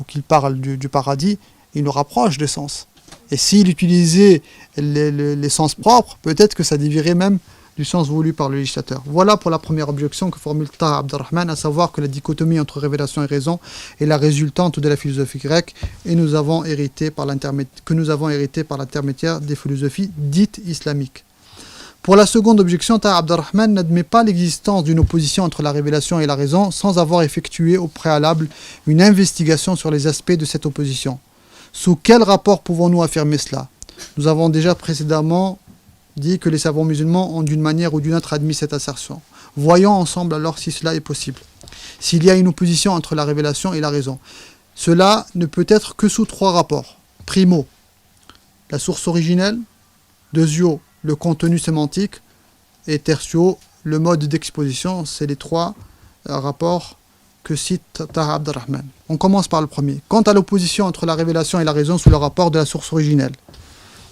ou qu'il parle du paradis, il nous rapproche des sens. Et s'il utilisait les sens propres, peut-être que ça dévierait même du sens voulu par le législateur. Voilà pour la première objection que formule Taha Abderrahman, à savoir que la dichotomie entre révélation et raison est la résultante de la philosophie grecque et que nous avons hérité par l'intermédiaire des philosophies dites islamiques. Pour la seconde objection, Taha Abderrahman n'admet pas l'existence d'une opposition entre la révélation et la raison sans avoir effectué au préalable une investigation sur les aspects de cette opposition. Sous quel rapport pouvons-nous affirmer cela ? Nous avons déjà précédemment dit que les savants musulmans ont d'une manière ou d'une autre admis cette assertion. Voyons ensemble alors si cela est possible. S'il y a une opposition entre la révélation et la raison, cela ne peut être que sous trois rapports. Primo, la source originelle. Deuxio, le contenu sémantique. Et tertio, le mode d'exposition. C'est les trois rapports que cite Taha Abderrahman. On commence par le premier. Quant à l'opposition entre la révélation et la raison sous le rapport de la source originelle.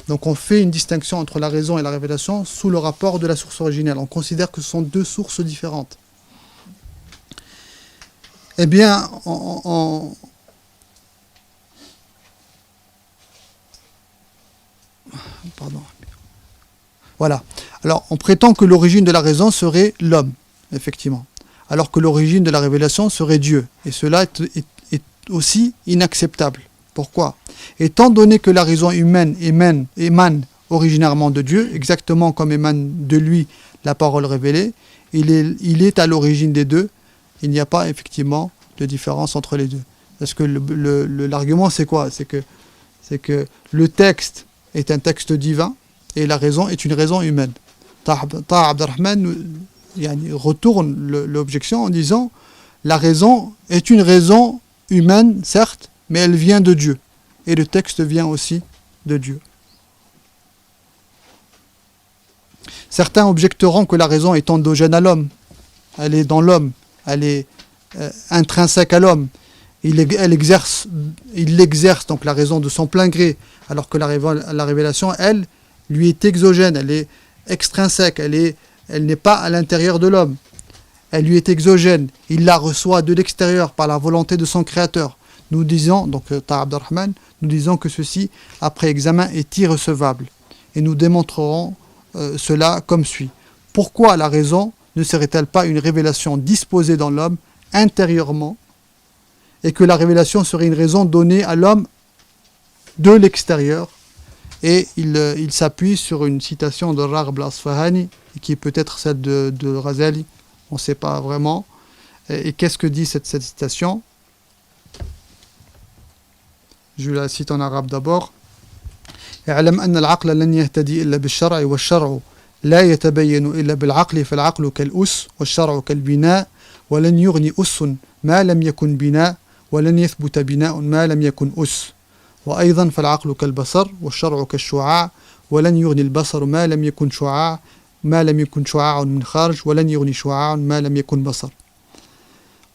Donc on fait une distinction entre la raison et la révélation sous le rapport de la source originelle. On considère que ce sont deux sources différentes. Eh bien, Pardon. Voilà. Alors, on prétend que l'origine de la raison serait l'homme, effectivement, alors que l'origine de la révélation serait Dieu. Et cela est aussi inacceptable. Pourquoi ? Étant donné que la raison humaine émane originairement de Dieu, exactement comme émane de lui la parole révélée, il est à l'origine des deux. Il n'y a pas effectivement de différence entre les deux. Parce que l'argument c'est quoi ? C'est que le texte est un texte divin et la raison est une raison humaine. Taha Abderrahman retourne l'objection en disant la raison est une raison humaine, certes, mais elle vient de Dieu. Et le texte vient aussi de Dieu. Certains objecteront que la raison est endogène à l'homme. Elle est dans l'homme. Elle est intrinsèque à l'homme. Il exerce donc la raison de son plein gré, alors que la révélation, elle, lui est exogène. Elle est extrinsèque. Elle n'est pas à l'intérieur de l'homme. Elle lui est exogène. Il la reçoit de l'extérieur par la volonté de son créateur. Nous disons, donc Taha Abderrahman, nous disons que ceci, après examen, est irrecevable. Et nous démontrerons cela comme suit. Pourquoi la raison ne serait-elle pas une révélation disposée dans l'homme intérieurement et que la révélation serait une raison donnée à l'homme de l'extérieur? Et il s'appuie sur une citation de Raghb al-Asfahani, qui est peut-être celle de Razali, on ne sait pas vraiment. Et qu'est-ce que dit cette citation ? Je la cite en arabe d'abord. اعلم أن العقل لن يهتدي إلا بالشرع والشرع لا يتبين إلا بالعقل فالعقل كالأس والشرع كالبناء ولن يغني أس ما لم يكن بناء ولن يثبت بناء ما لم يكن أس وأيضا فالعقل كالبصر والشرع كالشعاع ولن يغني البصر ما لم يكن شعاع من خارج ولن يغني شعاع ما لم يكن بصر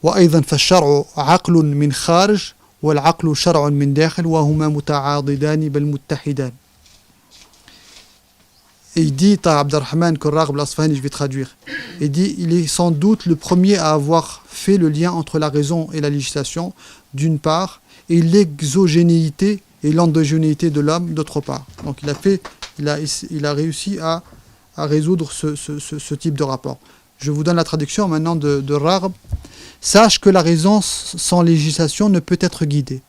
وأيضا فالشرع عقل من خارج والعقل شرع من داخل وهما متعاضدان بل متحدان. Et il dit, Abdelrahman Korrag Blasfani, je vais traduire. Il dit, il est sans doute le premier à avoir fait le lien entre la raison et la législation, d'une part, et l'exogénéité et l'endogénéité de l'homme, d'autre part. Donc il a réussi à résoudre ce type de rapport. Je vous donne la traduction maintenant de Ragb. Sache que la raison sans législation ne peut être guidée.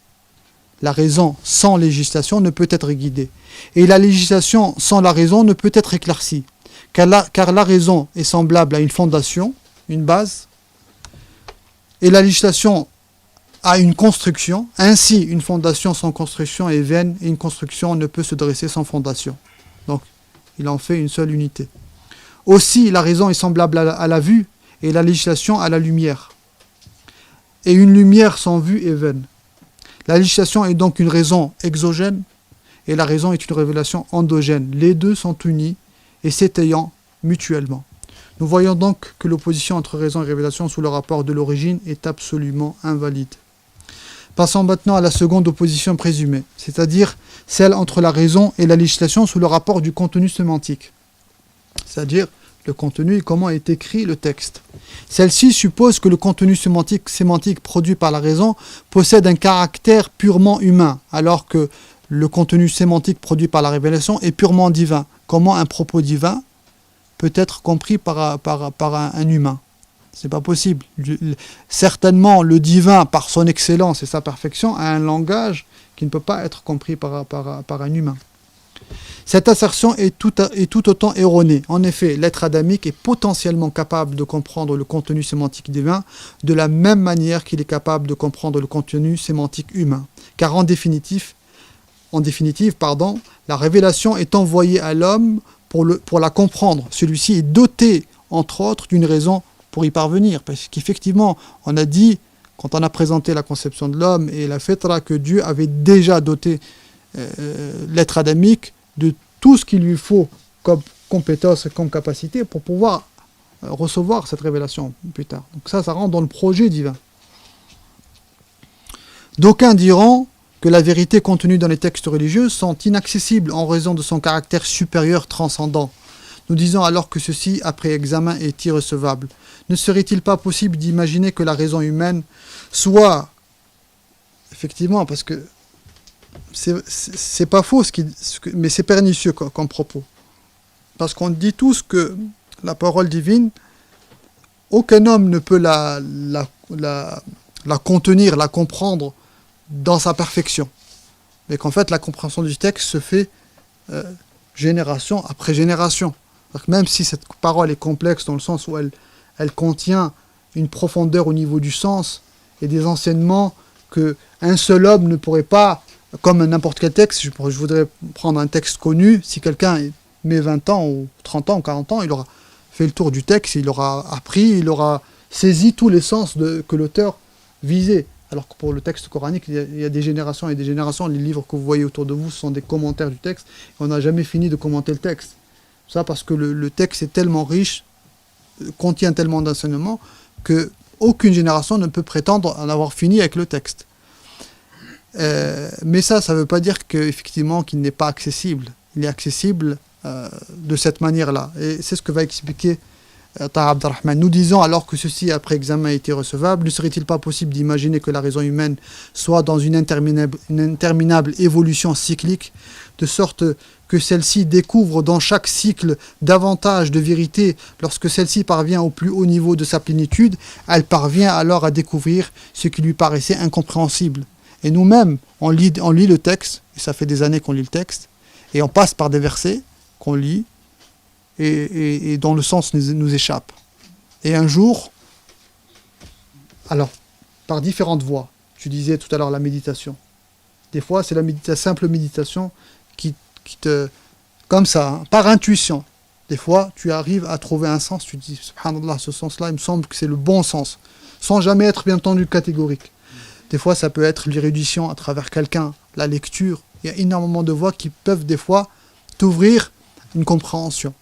La raison sans législation ne peut être guidée. Et la législation sans la raison ne peut être éclaircie. Car la raison est semblable à une fondation, une base, et la législation a une construction. Ainsi, une fondation sans construction est vaine, et une construction ne peut se dresser sans fondation. Donc, il en fait une seule unité. Aussi, la raison est semblable à la vue, et la législation à la lumière. Et une lumière sans vue est vaine. La législation est donc une raison exogène et la raison est une révélation endogène. Les deux sont unis et s'étayant mutuellement. Nous voyons donc que l'opposition entre raison et révélation sous le rapport de l'origine est absolument invalide. Passons maintenant à la seconde opposition présumée, c'est-à-dire celle entre la raison et la législation sous le rapport du contenu sémantique, c'est-à-dire le contenu et comment est écrit le texte. Celle-ci suppose que le contenu sémantique produit par la raison possède un caractère purement humain, alors que le contenu sémantique produit par la révélation est purement divin. Comment un propos divin peut être compris par un humain? C'est pas possible. Certainement, le divin, par son excellence et sa perfection, a un langage qui ne peut pas être compris par un humain. Cette assertion est tout autant erronée. En effet, l'être adamique est potentiellement capable de comprendre le contenu sémantique divin de la même manière qu'il est capable de comprendre le contenu sémantique humain. Car en définitive, la révélation est envoyée à l'homme pour la comprendre. Celui-ci est doté, entre autres, d'une raison pour y parvenir. Parce qu'effectivement, on a dit, quand on a présenté la conception de l'homme et la fitra, que Dieu avait déjà doté l'être adamique de tout ce qu'il lui faut comme compétence et comme capacité pour pouvoir recevoir cette révélation plus tard. Donc ça rentre dans le projet divin. D'aucuns diront que la vérité contenue dans les textes religieux sont inaccessibles en raison de son caractère supérieur transcendant. Nous disons alors que ceci, après examen, est irrecevable. Ne serait-il pas possible d'imaginer que la raison humaine soit, effectivement, parce que c'est pas faux, mais c'est pernicieux comme propos. Parce qu'on dit tous que la parole divine, aucun homme ne peut la contenir, la comprendre dans sa perfection. Mais qu'en fait, la compréhension du texte se fait génération après génération. Même si cette parole est complexe dans le sens où elle contient une profondeur au niveau du sens et des enseignements qu'un seul homme ne pourrait pas, comme n'importe quel texte, je voudrais prendre un texte connu, si quelqu'un met 20 ans ou 30 ans ou 40 ans, il aura fait le tour du texte, il aura appris, il aura saisi tous les sens que l'auteur visait. Alors que pour le texte coranique, il y a des générations et des générations. Les livres que vous voyez autour de vous sont des commentaires du texte. Et on n'a jamais fini de commenter le texte. Ça parce que le texte est tellement riche, contient tellement d'enseignements, qu'aucune génération ne peut prétendre en avoir fini avec le texte. Mais ça ne veut pas dire qu'effectivement qu'il n'est pas accessible. Il est accessible de cette manière-là. Et c'est ce que va expliquer Taha Abdelrahman. Nous disons alors que ceci, après examen, a été recevable, ne serait-il pas possible d'imaginer que la raison humaine soit dans une interminable évolution cyclique, de sorte que celle-ci découvre dans chaque cycle davantage de vérité. Lorsque celle-ci parvient au plus haut niveau de sa plénitude, elle parvient alors à découvrir ce qui lui paraissait incompréhensible. Et nous-mêmes, on lit le texte, et ça fait des années qu'on lit le texte, et on passe par des versets qu'on lit, et dont le sens nous échappe. Et un jour, alors, par différentes voies, tu disais tout à l'heure la méditation. Des fois, c'est la simple méditation comme ça, hein, par intuition. Des fois, tu arrives à trouver un sens, tu te dis, subhanallah, ce sens-là, il me semble que c'est le bon sens, sans jamais être bien entendu catégorique. Des fois, ça peut être l'érudition à travers quelqu'un, la lecture. Il y a énormément de voies qui peuvent des fois t'ouvrir une compréhension.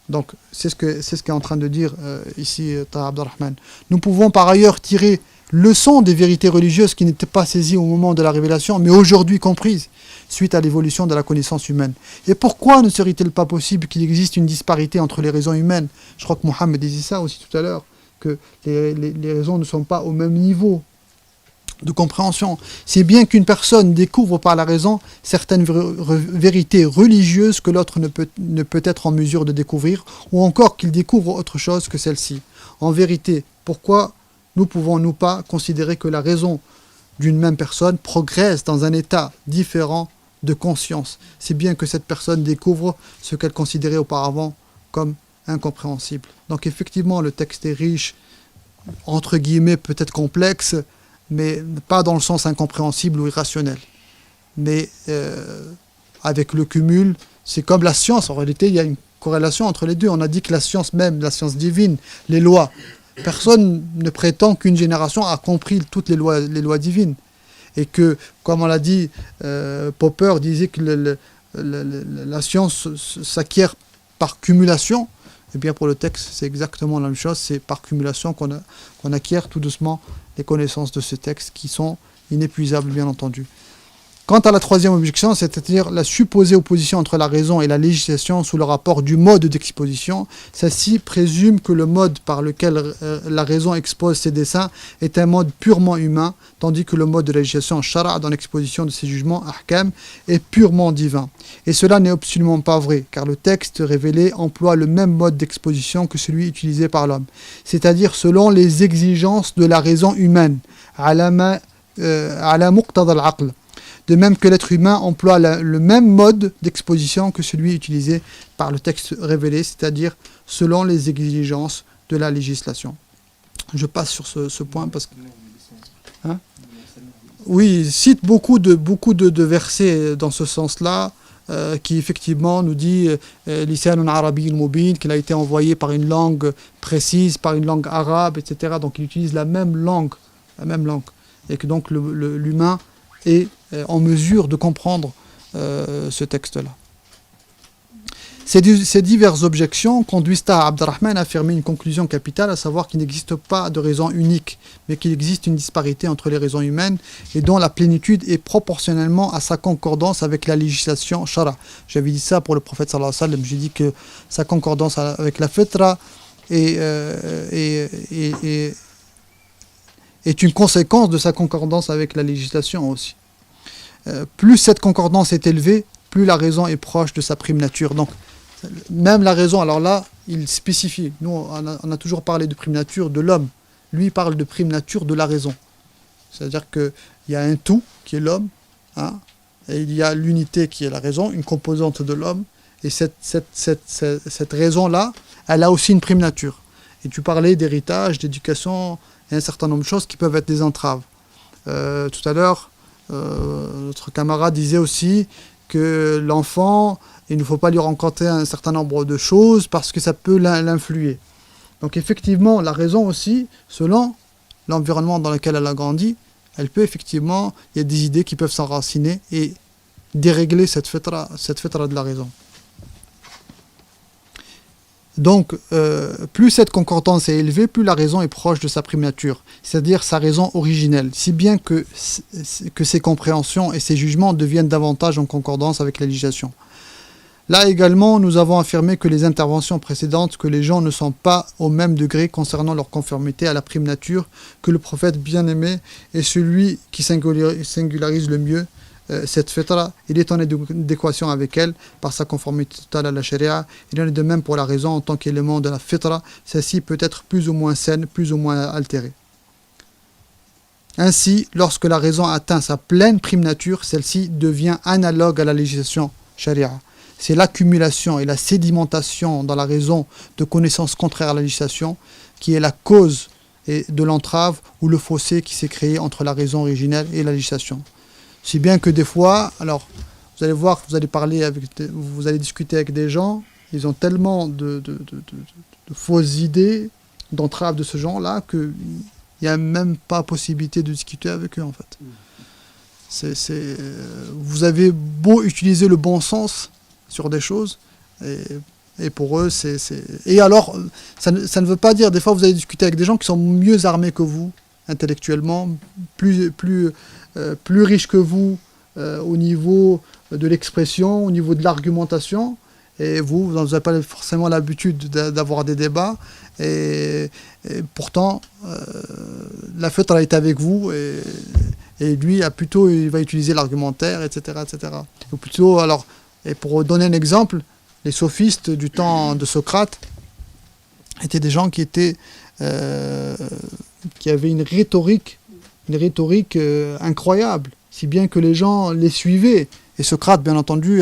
Donc, c'est ce qu'est en train de dire ici Taha Abdelrahman. Nous pouvons par ailleurs tirer leçon des vérités religieuses qui n'étaient pas saisies au moment de la révélation, mais aujourd'hui comprises, suite à l'évolution de la connaissance humaine. Et pourquoi ne serait-il pas possible qu'il existe une disparité entre les raisons humaines? Je crois que Mohammed disait ça aussi tout à l'heure, que les raisons ne sont pas au même niveau de compréhension. C'est bien qu'une personne découvre par la raison certaines vérités religieuses que l'autre ne peut être en mesure de découvrir, ou encore qu'il découvre autre chose que celle-ci. En vérité, pourquoi nous pouvons-nous pas considérer que la raison d'une même personne progresse dans un état différent de conscience? C'est bien que cette personne découvre ce qu'elle considérait auparavant comme incompréhensible. Donc effectivement, le texte est riche, entre guillemets peut-être complexe, mais pas dans le sens incompréhensible ou irrationnel. Mais avec le cumul, c'est comme la science. En réalité, il y a une corrélation entre les deux. On a dit que la science même, la science divine, les lois, personne ne prétend qu'une génération a compris toutes les lois divines. Et que, comme on l'a dit, Popper disait que la science s'acquiert par cumulation. Et bien pour le texte, c'est exactement la même chose. C'est par cumulation qu'on acquiert tout doucement les connaissances de ce texte qui sont inépuisables, bien entendu. Quant à la troisième objection, c'est-à-dire la supposée opposition entre la raison et la législation sous le rapport du mode d'exposition, celle-ci présume que le mode par lequel la raison expose ses desseins est un mode purement humain, tandis que le mode de la législation shara dans l'exposition de ses jugements, ahkam, est purement divin. Et cela n'est absolument pas vrai, car le texte révélé emploie le même mode d'exposition que celui utilisé par l'homme, c'est-à-dire selon les exigences de la raison humaine, ala muqtada al-aql. De même que l'être humain emploie le même mode d'exposition que celui utilisé par le texte révélé, c'est-à-dire selon les exigences de la législation. Je passe sur ce point parce que... Hein? Oui, il cite beaucoup de versets dans ce sens-là, qui effectivement nous dit lisanun arabiyyun mubin, qu'il a été envoyé par une langue précise, par une langue arabe, etc. Donc il utilise la même langue, et que donc l'humain est en mesure de comprendre ce texte-là. Ces diverses objections conduisent à Abdelrahman à affirmer une conclusion capitale, à savoir qu'il n'existe pas de raison unique, mais qu'il existe une disparité entre les raisons humaines et dont la plénitude est proportionnellement à sa concordance avec la législation shara. J'avais dit ça pour le prophète sallallahu alayhi wa sallam, j'ai dit que sa concordance avec la fitra est une conséquence de sa concordance avec la législation aussi. Plus cette concordance est élevée, plus la raison est proche de sa prime nature. Donc, même la raison, alors là, il spécifie. Nous, on a toujours parlé de prime nature de l'homme. Lui, il parle de prime nature de la raison. C'est-à-dire qu'il y a un tout, qui est l'homme, hein, et il y a l'unité, qui est la raison, une composante de l'homme, et cette raison-là, elle a aussi une prime nature. Et tu parlais d'héritage, d'éducation, et un certain nombre de choses qui peuvent être des entraves. Tout à l'heure, notre camarade disait aussi que l'enfant, il ne faut pas lui rencontrer un certain nombre de choses parce que ça peut l'influer. Donc effectivement, la raison aussi, selon l'environnement dans lequel elle a grandi, elle peut effectivement, il y a des idées qui peuvent s'enraciner et dérégler cette fitra de la raison. Donc, plus cette concordance est élevée, plus la raison est proche de sa prime nature, c'est-à-dire sa raison originelle, si bien que ses compréhensions et ses jugements deviennent davantage en concordance avec la législation. Là également, nous avons affirmé que les interventions précédentes, que les gens ne sont pas au même degré concernant leur conformité à la prime nature, que le prophète bien-aimé est celui qui singularise le mieux cette fitra, il est en adéquation avec elle par sa conformité totale à la charia. Il en est de même pour la raison en tant qu'élément de la fitra, celle-ci peut être plus ou moins saine, plus ou moins altérée. Ainsi, lorsque la raison atteint sa pleine prime nature, celle-ci devient analogue à la législation charia. C'est l'accumulation et la sédimentation dans la raison de connaissances contraires à la législation qui est la cause de l'entrave ou le fossé qui s'est créé entre la raison originelle et la législation. Si bien que des fois, alors vous allez voir, vous allez discuter avec des gens, ils ont tellement de fausses idées, d'entraves de ce genre-là, qu'il n'y a même pas possibilité de discuter avec eux, en fait. Vous avez beau utiliser le bon sens sur des choses, et pour eux, Et alors, ça ne veut pas dire, des fois, vous allez discuter avec des gens qui sont mieux armés que vous, intellectuellement, plus riches que vous, au niveau de l'expression, au niveau de l'argumentation, et vous n'avez pas forcément l'habitude d'avoir des débats, et pourtant, la fitra est avec vous, et lui, il va utiliser l'argumentaire, etc., etc. Ou plutôt, alors, et pour donner un exemple, les sophistes du temps de Socrate étaient des gens qui avaient une rhétorique incroyable, si bien que les gens les suivaient. Et Socrate, bien entendu,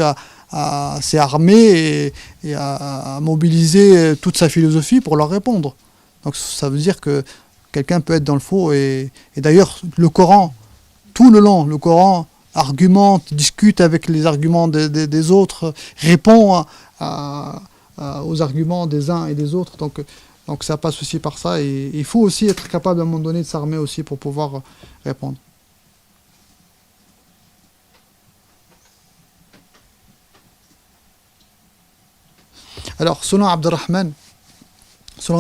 s'est armé et a mobilisé toute sa philosophie pour leur répondre. Donc ça veut dire que quelqu'un peut être dans le faux. Et d'ailleurs, le Coran, tout le long, le Coran argumente, discute avec les arguments des autres, répond aux arguments des uns et des autres. Donc ça passe aussi par ça. Et il faut aussi être capable à un moment donné de s'armer aussi pour pouvoir répondre. Alors, selon Abdurrahman, si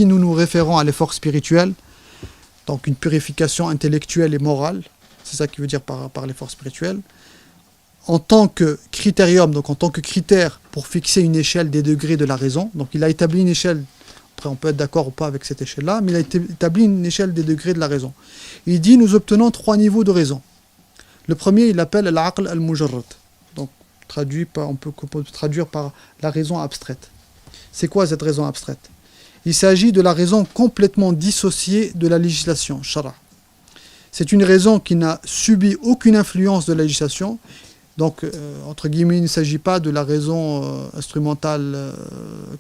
nous nous référons à l'effort spirituel, donc une purification intellectuelle et morale, c'est ça qu'il veut dire par l'effort spirituel, en tant que critérium, donc en tant que critère pour fixer une échelle des degrés de la raison, donc il a établi une échelle, après on peut être d'accord ou pas avec cette échelle-là, mais il a établi une échelle des degrés de la raison. Il dit, nous obtenons 3 niveaux de raison. Le premier, il l'appelle l'aql al-mujarrad, donc on peut traduire par la raison abstraite. C'est quoi cette raison abstraite? Il s'agit de la raison complètement dissociée de la législation, shara. C'est une raison qui n'a subi aucune influence de la législation. Donc, entre guillemets, il ne s'agit pas de la raison instrumentale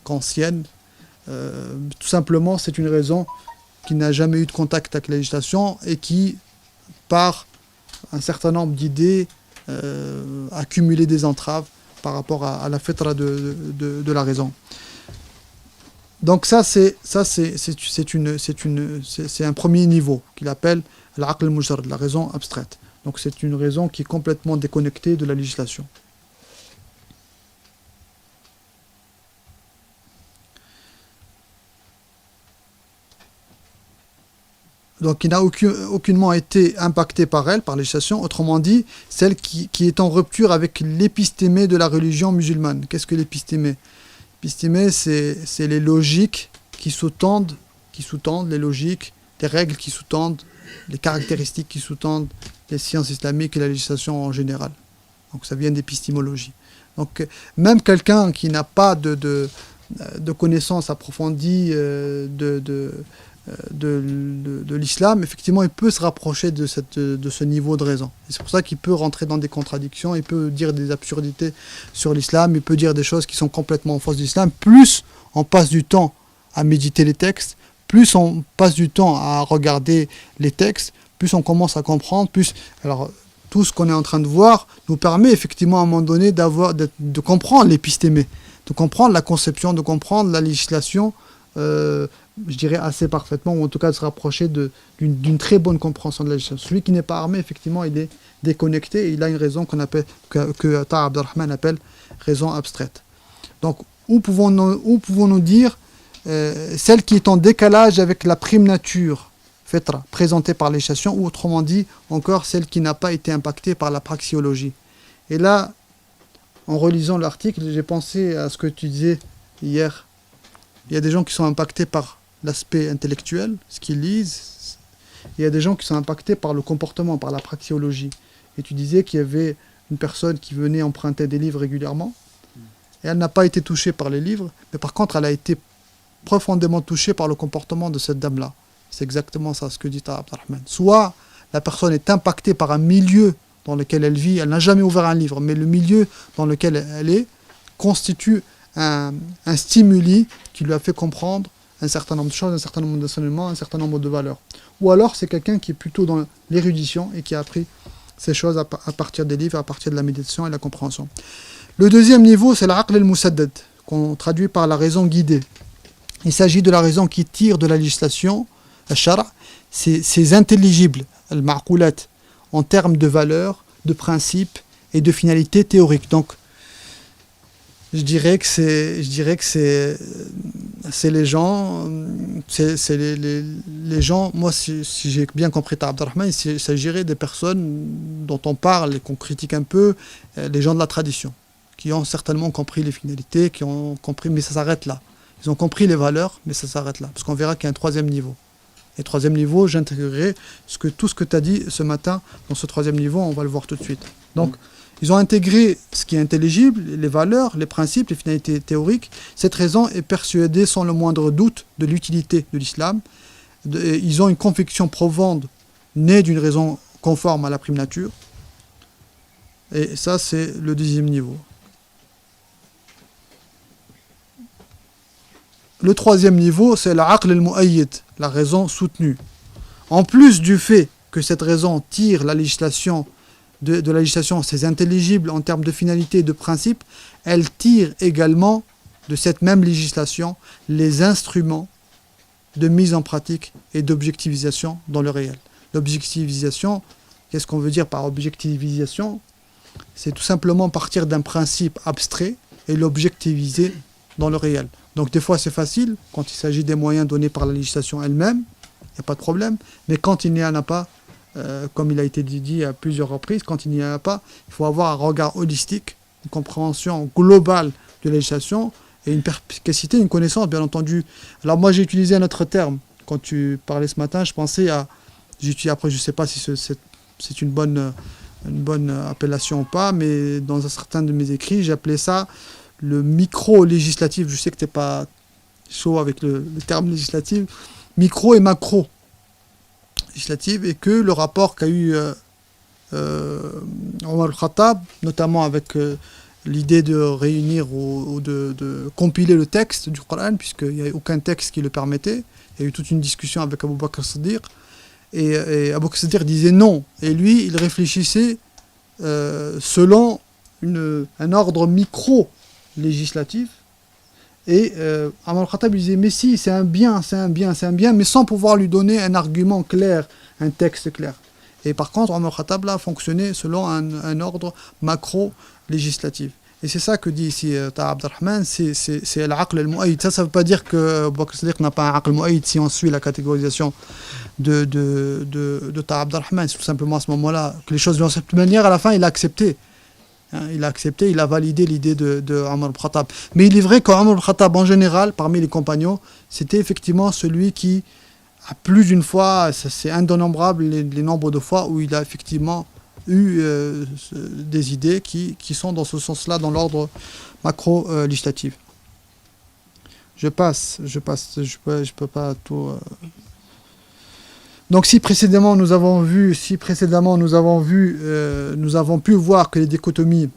kantienne. Tout simplement, c'est une raison qui n'a jamais eu de contact avec la législation et qui, par un certain nombre d'idées, a cumulé des entraves par rapport à la fitra de la raison. Donc c'est un premier niveau qu'il appelle l'aql al-mujarrad, la raison abstraite. Donc c'est une raison qui est complètement déconnectée de la législation. Donc il n'a aucunement été impacté par elle, par la législation, autrement dit, celle qui est en rupture avec l'épistémé de la religion musulmane. Qu'est-ce que l'épistémé? L'épistémé, c'est les logiques qui sous-tendent les logiques, les règles qui sous-tendent, les caractéristiques qui sous-tendent les sciences islamiques et la législation en général. Donc ça vient d'épistémologie. Donc même quelqu'un qui n'a pas de connaissances approfondies de l'islam, effectivement, il peut se rapprocher de ce niveau de raison. Et c'est pour ça qu'il peut rentrer dans des contradictions, il peut dire des absurdités sur l'islam, il peut dire des choses qui sont complètement fausses de l'islam. Plus on passe du temps à méditer les textes, plus on passe du temps à regarder les textes, plus on commence à comprendre, alors tout ce qu'on est en train de voir nous permet effectivement à un moment donné de comprendre l'épistémé, de comprendre la conception, de comprendre la législation, je dirais assez parfaitement, ou en tout cas de se rapprocher d'une très bonne compréhension de la législation. Celui qui n'est pas armé, effectivement, il est déconnecté et il a une raison que Ata Abdurrahman appelle raison abstraite. Donc, où pouvons-nous dire celle qui est en décalage avec la prime nature, fitra, présentée par la législation, ou autrement dit, encore celle qui n'a pas été impactée par la praxiologie. Et là, en relisant l'article, j'ai pensé à ce que tu disais hier. Il y a des gens qui sont impactés par l'aspect intellectuel, ce qu'ils lisent. Il y a des gens qui sont impactés par le comportement, par la praxiologie. Et tu disais qu'il y avait une personne qui venait emprunter des livres régulièrement. Et elle n'a pas été touchée par les livres, mais par contre, elle a été profondément touchée par le comportement de cette dame-là. C'est exactement ça, ce que dit Abdurrahman. Soit la personne est impactée par un milieu dans lequel elle vit, elle n'a jamais ouvert un livre, mais le milieu dans lequel elle est constitue un stimuli qui lui a fait comprendre un certain nombre de choses, un certain nombre d'enseignements, un certain nombre de valeurs. Ou alors c'est quelqu'un qui est plutôt dans l'érudition et qui a appris ces choses à partir des livres, à partir de la méditation et de la compréhension. Le deuxième niveau, c'est l'aql al-musaddad, qu'on traduit par la raison guidée. Il s'agit de la raison qui tire de la législation, al-shara', c'est intelligible, al-ma'qulat, en termes de valeurs, de principes et de finalités théoriques. Donc, je dirais que c'est les gens, les gens, moi si j'ai bien compris ta Abdelrahman, il s'agirait des personnes dont on parle et qu'on critique un peu, les gens de la tradition, qui ont certainement compris les finalités, qui ont compris, mais ça s'arrête là. Ils ont compris les valeurs, mais ça s'arrête là, parce qu'on verra qu'il y a un troisième niveau. Et troisième niveau, j'intégrerai tout ce que tu as dit ce matin dans ce troisième niveau, on va le voir tout de suite. Donc, ils ont intégré ce qui est intelligible, les valeurs, les principes, les finalités théoriques. Cette raison est persuadée sans le moindre doute de l'utilité de l'islam. Ils ont une conviction profonde, née d'une raison conforme à la prime nature. Et ça, c'est le deuxième niveau. Le troisième niveau, c'est l'aql al-mu'ayyid, la raison soutenue. En plus du fait que cette raison tire la législation de la législation, c'est intelligible en termes de finalité et de principe, elle tire également de cette même législation les instruments de mise en pratique et d'objectivisation dans le réel. L'objectivisation, qu'est-ce qu'on veut dire par objectivisation? C'est tout simplement partir d'un principe abstrait et l'objectiviser dans le réel. Donc des fois c'est facile, quand il s'agit des moyens donnés par la législation elle-même, il n'y a pas de problème, mais quand il n'y en a pas, comme il a été dit à plusieurs reprises, quand il n'y en a pas, il faut avoir un regard holistique, une compréhension globale de la législation et une perspicacité, une connaissance bien entendu. Alors moi j'ai utilisé un autre terme, quand tu parlais ce matin, je pensais à, après je ne sais pas si c'est une bonne appellation ou pas, mais dans un certain de mes écrits, j'appelais ça le micro-législatif. Je sais que tu n'es pas chaud avec le terme législatif, micro et macro législative, et que le rapport qu'a eu Omar al-Khattab, notamment avec l'idée de réunir ou de compiler le texte du Coran, puisqu'il n'y a aucun texte qui le permettait. Il y a eu toute une discussion avec Abu Bakr Siddiq, et Abu Bakr Siddiq disait non, et lui il réfléchissait selon un ordre micro-législatif. Et Omar al-Khattab disait mais si, c'est un bien, mais sans pouvoir lui donner un argument clair, un texte clair. Et par contre, Omar al-Khattab là fonctionnait selon un ordre macro-législatif. Et c'est ça que dit ici Ta Abdelrahman, c'est l'aql al-mu'ayyid. Ça ne veut pas dire que Bakr Siddiq n'a pas un aql al-mu'ayyid si on suit la catégorisation de Ta Abdelrahman. C'est tout simplement à ce moment-là que les choses de cette manière, à la fin, il a accepté. Il a accepté, il a validé l'idée de Omar al-Khattab. Mais il est vrai qu'Omar al-Khattab, en général, parmi les compagnons, c'était effectivement celui qui, à plus d'une fois, c'est indénombrable les nombres de fois où il a effectivement eu des idées qui sont dans ce sens-là, dans l'ordre macro-législatif. Je peux pas tout... Donc si précédemment nous avons pu voir que les dichotomies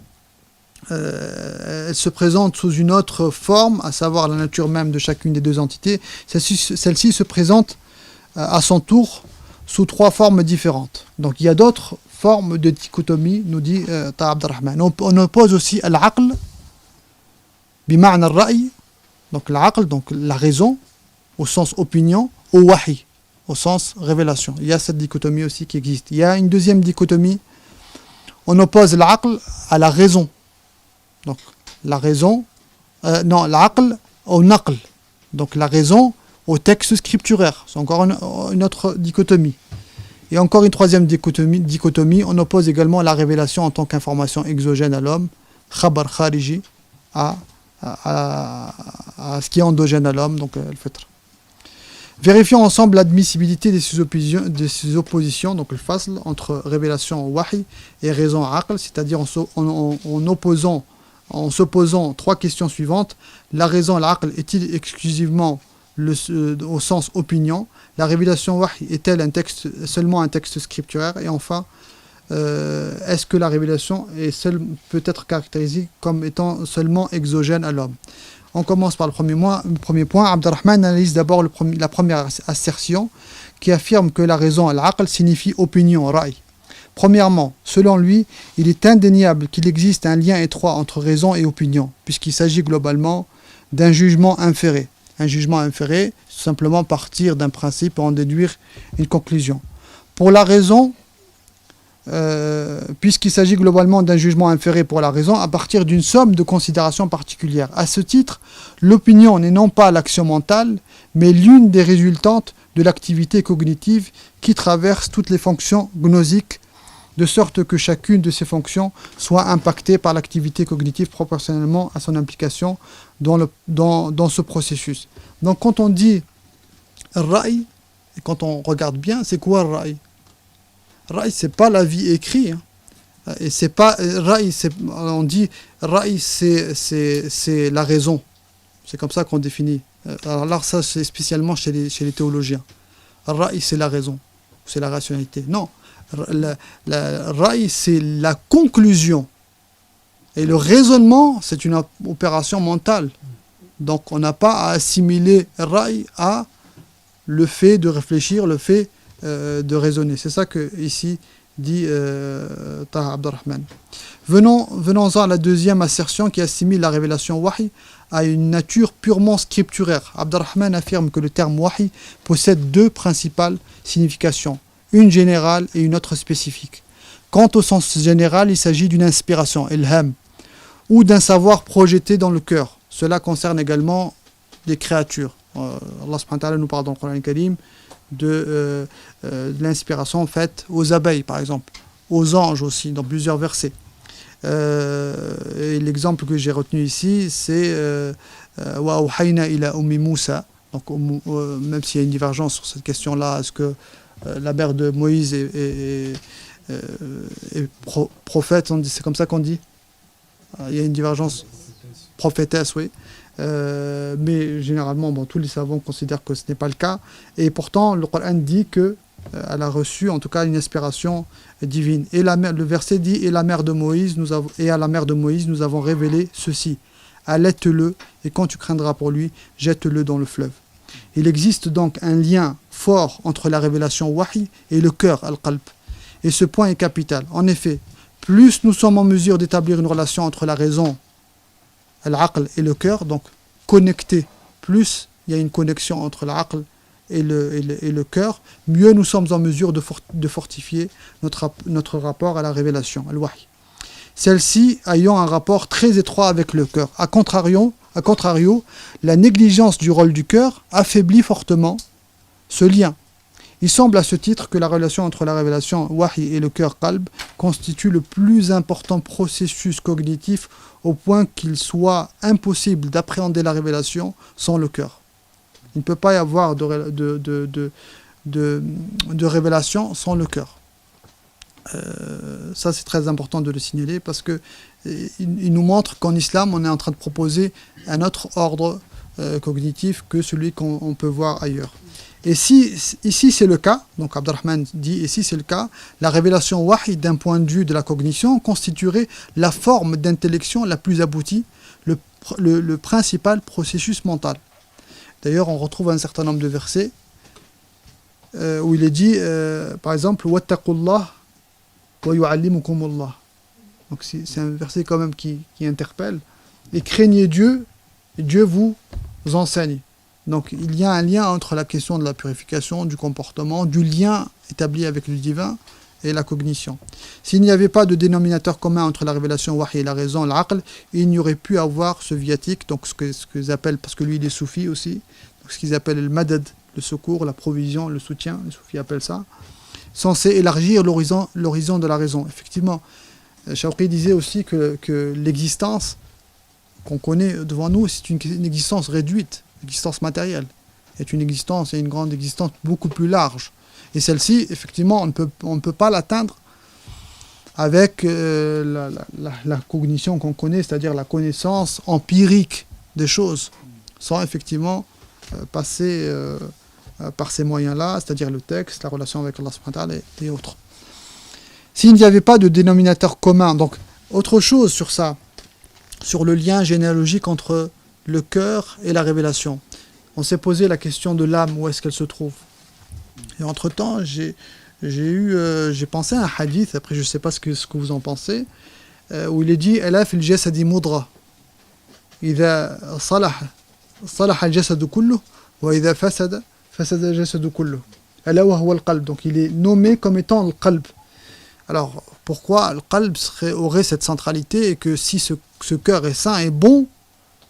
elles se présentent sous une autre forme, à savoir la nature même de chacune des deux entités, celle-ci se présente à son tour sous trois formes différentes. Donc il y a d'autres formes de dichotomie, nous dit Ta Abdelrahman. On oppose aussi al-aql bima'na al-ra'i, donc l'aql, donc la raison au sens opinion, au wahi, au sens révélation. Il y a cette dichotomie aussi qui existe. Il y a une deuxième dichotomie. On oppose l'aql à la raison. Donc la raison, l'aql au naql. Donc la raison au texte scripturaire. C'est encore une autre dichotomie. Et encore une troisième dichotomie. On oppose également la révélation en tant qu'information exogène à l'homme, khabar khariji, à ce qui est endogène à l'homme, donc al-fitr. Vérifions ensemble l'admissibilité de ces oppositions, donc le fasl, entre révélation wahi et raison aql, c'est-à-dire en s'opposant trois questions suivantes. La raison, l'aql, est-il exclusivement au sens opinion? La révélation wahi est-elle seulement un texte scripturaire? Et enfin, est-ce que la révélation peut être caractérisée comme étant seulement exogène à l'homme? On commence par le premier point. Abdelrahman analyse d'abord la première assertion qui affirme que la raison, al-aql, signifie opinion, ra'i. Premièrement, selon lui, il est indéniable qu'il existe un lien étroit entre raison et opinion, puisqu'il s'agit globalement d'un jugement inféré. Un jugement inféré, c'est simplement partir d'un principe et en déduire une conclusion. Pour la raison, puisqu'il s'agit globalement d'un jugement inféré pour la raison, à partir d'une somme de considérations particulières. À ce titre, l'opinion n'est non pas l'action mentale, mais l'une des résultantes de l'activité cognitive qui traverse toutes les fonctions gnosiques, de sorte que chacune de ces fonctions soit impactée par l'activité cognitive proportionnellement à son implication dans ce processus. Donc quand on dit ra'i, et quand on regarde bien, c'est quoi ra'i? Ra'i, c'est pas l'avis écrit, hein. Et c'est pas ra'i, on dit ra'i, c'est la raison. C'est comme ça qu'on définit. Alors là, ça c'est spécialement chez les théologiens. Ra'i, c'est la raison, c'est la rationalité. Non, la ra'i, c'est la conclusion. Et le raisonnement, c'est une opération mentale. Donc on n'a pas à assimiler ra'i à le fait de réfléchir, le fait de raisonner. C'est ça que ici dit Taha Abdurrahman. Venons-en à la deuxième assertion qui assimile la révélation wahi à une nature purement scripturaire. Abdurrahman affirme que le terme wahi possède deux principales significations, une générale et une autre spécifique. Quant au sens général, il s'agit d'une inspiration, ilham, ou d'un savoir projeté dans le cœur. Cela concerne également les créatures. Allah subhanahu wa ta'ala nous parle dans le Coran Karim de l'inspiration faite aux abeilles, par exemple, aux anges aussi, dans plusieurs versets. Et l'exemple que j'ai retenu ici, c'est wa awhayna ila ummi Musa. Donc, même s'il y a une divergence sur cette question-là, est-ce que la mère de Moïse est prophète, c'est comme ça qu'on dit? Il y a une divergence. Prophétesse, oui. Mais généralement, tous les savants considèrent que ce n'est pas le cas. Et pourtant, le Coran dit que elle a reçu, en tout cas, une inspiration divine. Et le verset dit et à la mère de Moïse, nous avons révélé ceci. Allaite-le, et quand tu craindras pour lui, jette-le dans le fleuve. Il existe donc un lien fort entre la révélation wahi et le cœur, al-qalb. Et ce point est capital. En effet, plus nous sommes en mesure d'établir une relation entre la raison, l'aql et le cœur, donc connectés, plus il y a une connexion entre l'aql et le cœur, mieux nous sommes en mesure de fortifier notre rapport à la révélation, al-wahy. Celle-ci ayant un rapport très étroit avec le cœur. A contrario, la négligence du rôle du cœur affaiblit fortement ce lien. Il semble à ce titre que la relation entre la révélation wahy et le cœur qalb constitue le plus important processus cognitif au point qu'il soit impossible d'appréhender la révélation sans le cœur. Il ne peut pas y avoir de révélation sans le cœur. Ça c'est très important de le signaler parce que il nous montre qu'en islam on est en train de proposer un autre ordre cognitif que celui qu'on peut voir ailleurs. Et si ici c'est le cas, donc Abdurrahman dit, et si c'est le cas, la révélation wahy d'un point de vue de la cognition constituerait la forme d'intellection la plus aboutie, le principal processus mental. D'ailleurs, on retrouve un certain nombre de versets où il est dit, par exemple, wattaqullah wa yu'allimukumullah. Donc c'est un verset quand même qui interpelle. Et craignez Dieu, et Dieu vous enseigne. Donc il y a un lien entre la question de la purification, du comportement, du lien établi avec le divin et la cognition. S'il n'y avait pas de dénominateur commun entre la révélation wahy et la raison, l'aql, il n'y aurait pu avoir ce viatique, donc ce qu'ils appellent, parce que lui il est soufi aussi, donc ce qu'ils appellent le madad, le secours, la provision, le soutien, les soufis appellent ça, censé élargir l'horizon de la raison. Effectivement, Shawqi disait aussi que l'existence qu'on connaît devant nous, c'est une existence réduite. L'existence matérielle est une existence et une grande existence beaucoup plus large. Et celle-ci, effectivement, on ne peut pas l'atteindre avec la cognition qu'on connaît, c'est-à-dire la connaissance empirique des choses, sans effectivement passer par ces moyens-là, c'est-à-dire le texte, la relation avec Allah subhanahu wa ta'ala et autres. S'il n'y avait pas de dénominateur commun, donc autre chose sur ça, sur le lien généalogique entre le cœur et la révélation. On s'est posé la question de l'âme, où est-ce qu'elle se trouve. Et entre-temps, j'ai pensé à un hadith, après je sais pas ce que vous en pensez, où il est dit Ala fil jasadi mudra. إذا صلح الجسد كله وإذا فسد الجسد كله ألا وهو القلب. Donc il est nommé comme étant le qalb. Alors pourquoi le qalb aurait cette centralité, et que si ce cœur est sain et bon,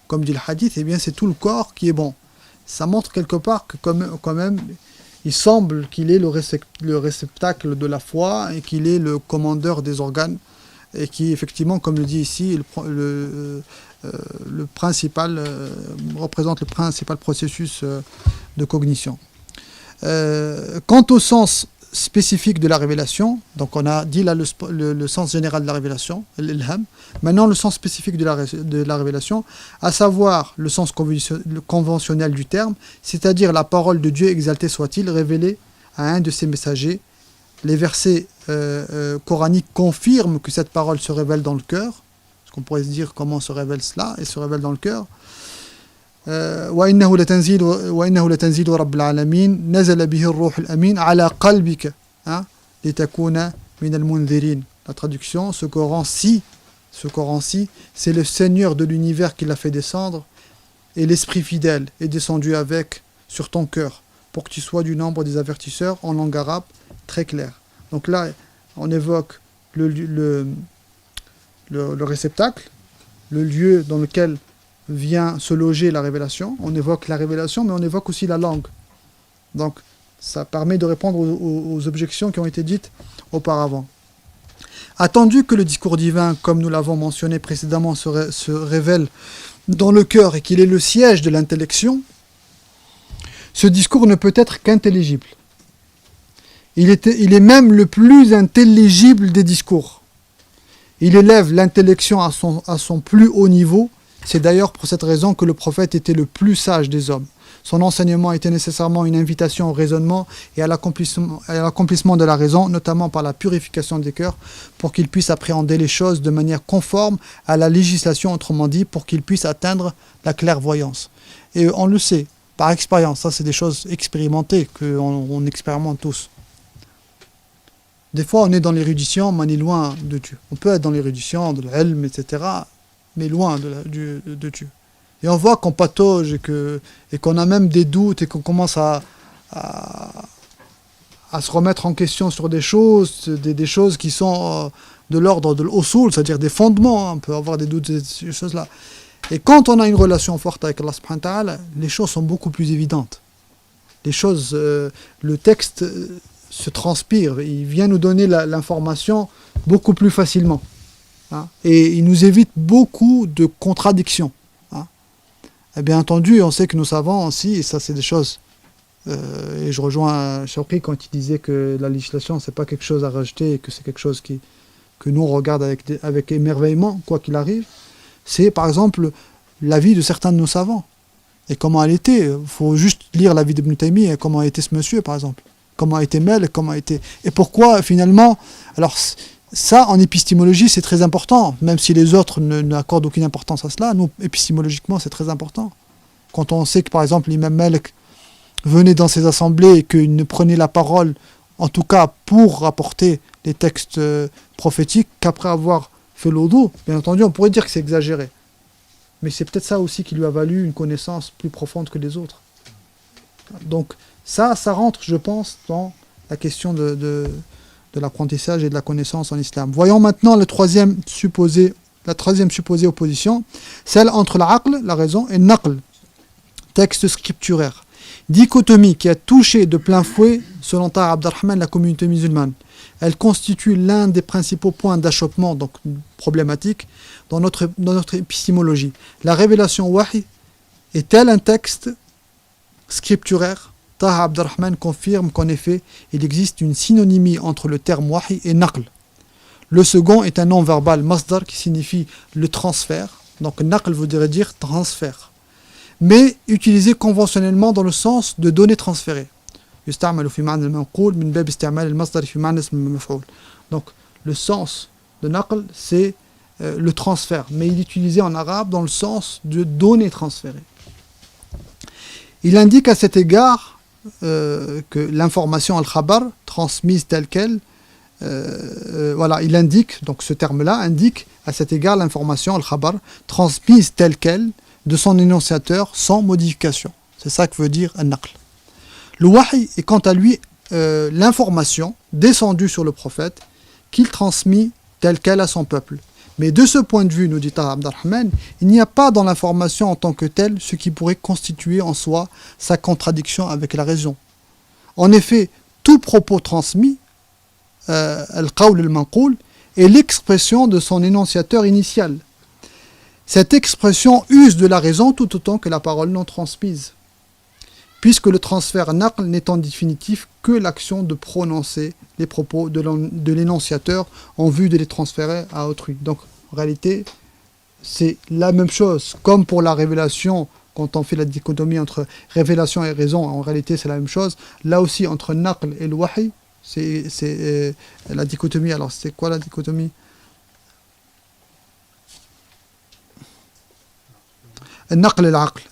comme dit le hadith, eh bien c'est tout le corps qui est bon. Ça montre quelque part que quand même il semble qu'il est le réceptacle de la foi, et qu'il est le commandeur des organes, et qui effectivement, comme le dit ici, le principal représente le principal processus de cognition. Quant au sens spécifique de la révélation, donc on a dit là le sens général de la révélation, l'ilham. Maintenant le sens spécifique de la révélation, à savoir le sens conventionnel du terme, c'est-à-dire la parole de Dieu exalté soit-il révélée à un de ses messagers. Les versets coraniques confirment que cette parole se révèle dans le cœur. Parce qu'on pourrait se dire comment se révèle cela, et se révèle dans le cœur. وإنه لتنزيل رب العالمين نزل به الروح الأمين على قلبك لتكون من المنذرين. La traduction, ce Coran-ci, c'est le Seigneur de l'univers qui l'a fait descendre, et l'Esprit fidèle est descendu avec sur ton cœur, pour que tu sois du nombre des avertisseurs, en langue arabe très claire. Donc là, on évoque le réceptacle, le lieu dans lequel vient se loger la révélation. On évoque la révélation, mais on évoque aussi la langue. Donc, ça permet de répondre aux objections qui ont été dites auparavant. Attendu que le discours divin, comme nous l'avons mentionné précédemment, se révèle dans le cœur, et qu'il est le siège de l'intellection, ce discours ne peut être qu'intelligible. Il est même le plus intelligible des discours. Il élève l'intellection à son plus haut niveau. C'est d'ailleurs pour cette raison que le prophète était le plus sage des hommes. Son enseignement était nécessairement une invitation au raisonnement et à l'accomplissement de la raison, notamment par la purification des cœurs, pour qu'ils puissent appréhender les choses de manière conforme à la législation, autrement dit, pour qu'ils puissent atteindre la clairvoyance. Et on le sait, par expérience, ça c'est des choses expérimentées, qu'on expérimente tous. Des fois on est dans l'érudition, mais on est loin de Dieu. On peut être dans l'érudition, de l'ilm, etc., mais loin de Dieu. Et on voit qu'on patauge, et qu'on a même des doutes, et qu'on commence à se remettre en question sur des choses, des choses qui sont de l'ordre de l'usul, c'est-à-dire des fondements. On peut avoir des doutes, ces choses-là. Et quand on a une relation forte avec Allah subhanahu wa ta'ala, les choses sont beaucoup plus évidentes. Les choses, le texte se transpire, il vient nous donner l'information beaucoup plus facilement. Et il nous évite beaucoup de contradictions. Et bien entendu, on sait que nous savons aussi, et ça c'est des choses, et je rejoins Shawqi quand il disait que la législation c'est pas quelque chose à rejeter, et que c'est quelque chose que nous on regarde avec émerveillement, quoi qu'il arrive. C'est par exemple la vie de certains de nos savants, et comment elle était. Il faut juste lire la vie d'Ibn Taymi, et comment était ce monsieur par exemple, comment était Mel, et pourquoi finalement. Alors ça, en épistémologie, c'est très important, même si les autres n'accordent aucune importance à cela. Nous, épistémologiquement, c'est très important. Quand on sait que, par exemple, l'imam Malik venait dans ses assemblées et qu'il ne prenait la parole, en tout cas pour rapporter les textes prophétiques, qu'après avoir fait l'oudou, bien entendu, on pourrait dire que c'est exagéré. Mais c'est peut-être ça aussi qui lui a valu une connaissance plus profonde que les autres. Donc, ça rentre, je pense, dans la question de l'apprentissage et de la connaissance en islam. Voyons maintenant la troisième supposée opposition, celle entre l'aql, la raison, et naql, texte scripturaire. Dichotomie qui a touché de plein fouet, selon Taha Abdurrahman, la communauté musulmane. Elle constitue l'un des principaux points d'achoppement, donc problématique, dans notre épistémologie. La révélation wahi est-elle un texte scripturaire? Taha Abdurrahman confirme qu'en effet, il existe une synonymie entre le terme wahi et naql. Le second est un nom verbal masdar qui signifie le transfert. Donc naql voudrait dire transfert. Mais utilisé conventionnellement dans le sens de données transférées. Donc le sens de naql, c'est le transfert. Mais il est utilisé en arabe dans le sens de données transférées. Il indique à cet égard que l'information al-khabar transmise telle qu'elle, voilà, il indique, donc ce terme-là indique à cet égard l'information al-khabar transmise telle qu'elle de son énonciateur sans modification. C'est ça que veut dire al-naql. Le wahy est quant à lui l'information descendue sur le prophète qu'il transmit telle qu'elle à son peuple. Mais de ce point de vue, nous dit Taha Abd-Rahman, il n'y a pas dans l'information en tant que telle ce qui pourrait constituer en soi sa contradiction avec la raison. En effet, tout propos transmis, al-qawl al-manqoul, est l'expression de son énonciateur initial. Cette expression use de la raison tout autant que la parole non transmise, puisque le transfert naql n'est en définitive que l'action de prononcer les propos de l'énonciateur en vue de les transférer à autrui. Donc, en réalité, c'est la même chose. Comme pour la révélation, quand on fait la dichotomie entre révélation et raison, en réalité, c'est la même chose. Là aussi, entre naql et le wahy, c'est la dichotomie. Alors, c'est quoi la dichotomie? Naql et l'aql.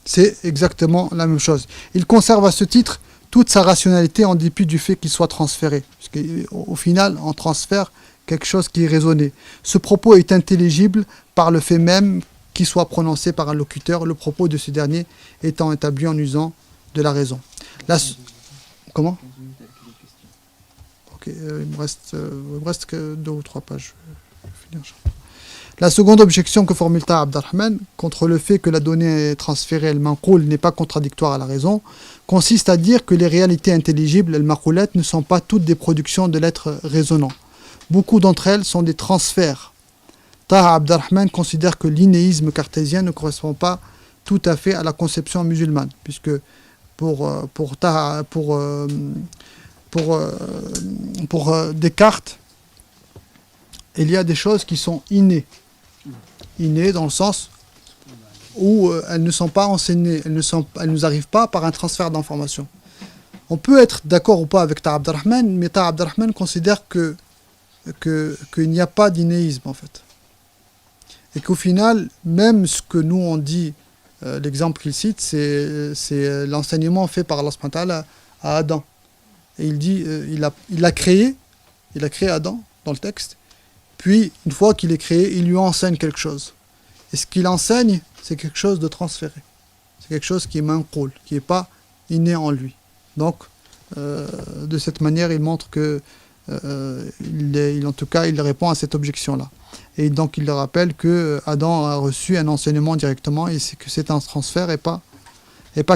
C'est exactement la même chose. Il conserve à ce titre toute sa rationalité en dépit du fait qu'il soit transféré. Parce qu'au final, on transfère quelque chose qui est raisonné. Ce propos est intelligible par le fait même qu'il soit prononcé par un locuteur, le propos de ce dernier étant établi en usant de la raison. Comment? Ok, il me reste que 2 ou 3 pages. Je vais finir. La seconde objection que formule Taha Abd-Rahman contre le fait que la donnée transférée, al-manqoul, n'est pas contradictoire à la raison, consiste à dire que les réalités intelligibles, al-maqoulat, ne sont pas toutes des productions de l'être raisonnant. Beaucoup d'entre elles sont des transferts. Taha Abd-Rahman considère que l'inéisme cartésien ne correspond pas tout à fait à la conception musulmane, puisque pour Descartes, il y a des choses qui sont innées dans le sens où elles ne sont pas enseignées, elles ne nous arrivent pas par un transfert d'information. On peut être d'accord ou pas avec Taha Abd-Rahman, mais Taha Abd-Rahman considère qu'il n'y a pas d'innéisme en fait. Et qu'au final, même ce que nous on dit, l'exemple qu'il cite, c'est l'enseignement fait par Allah subhanahu wa ta'ala à Adam. Et il dit, il a créé Adam dans le texte. Puis, une fois qu'il est créé, il lui enseigne quelque chose. Et ce qu'il enseigne, c'est quelque chose de transféré. C'est quelque chose qui est manqoul, qui n'est pas inné en lui. Donc, de cette manière, il montre que, en tout cas, il répond à cette objection-là. Et donc, il le rappelle que Adam a reçu un enseignement directement et c'est que c'est un transfert et pas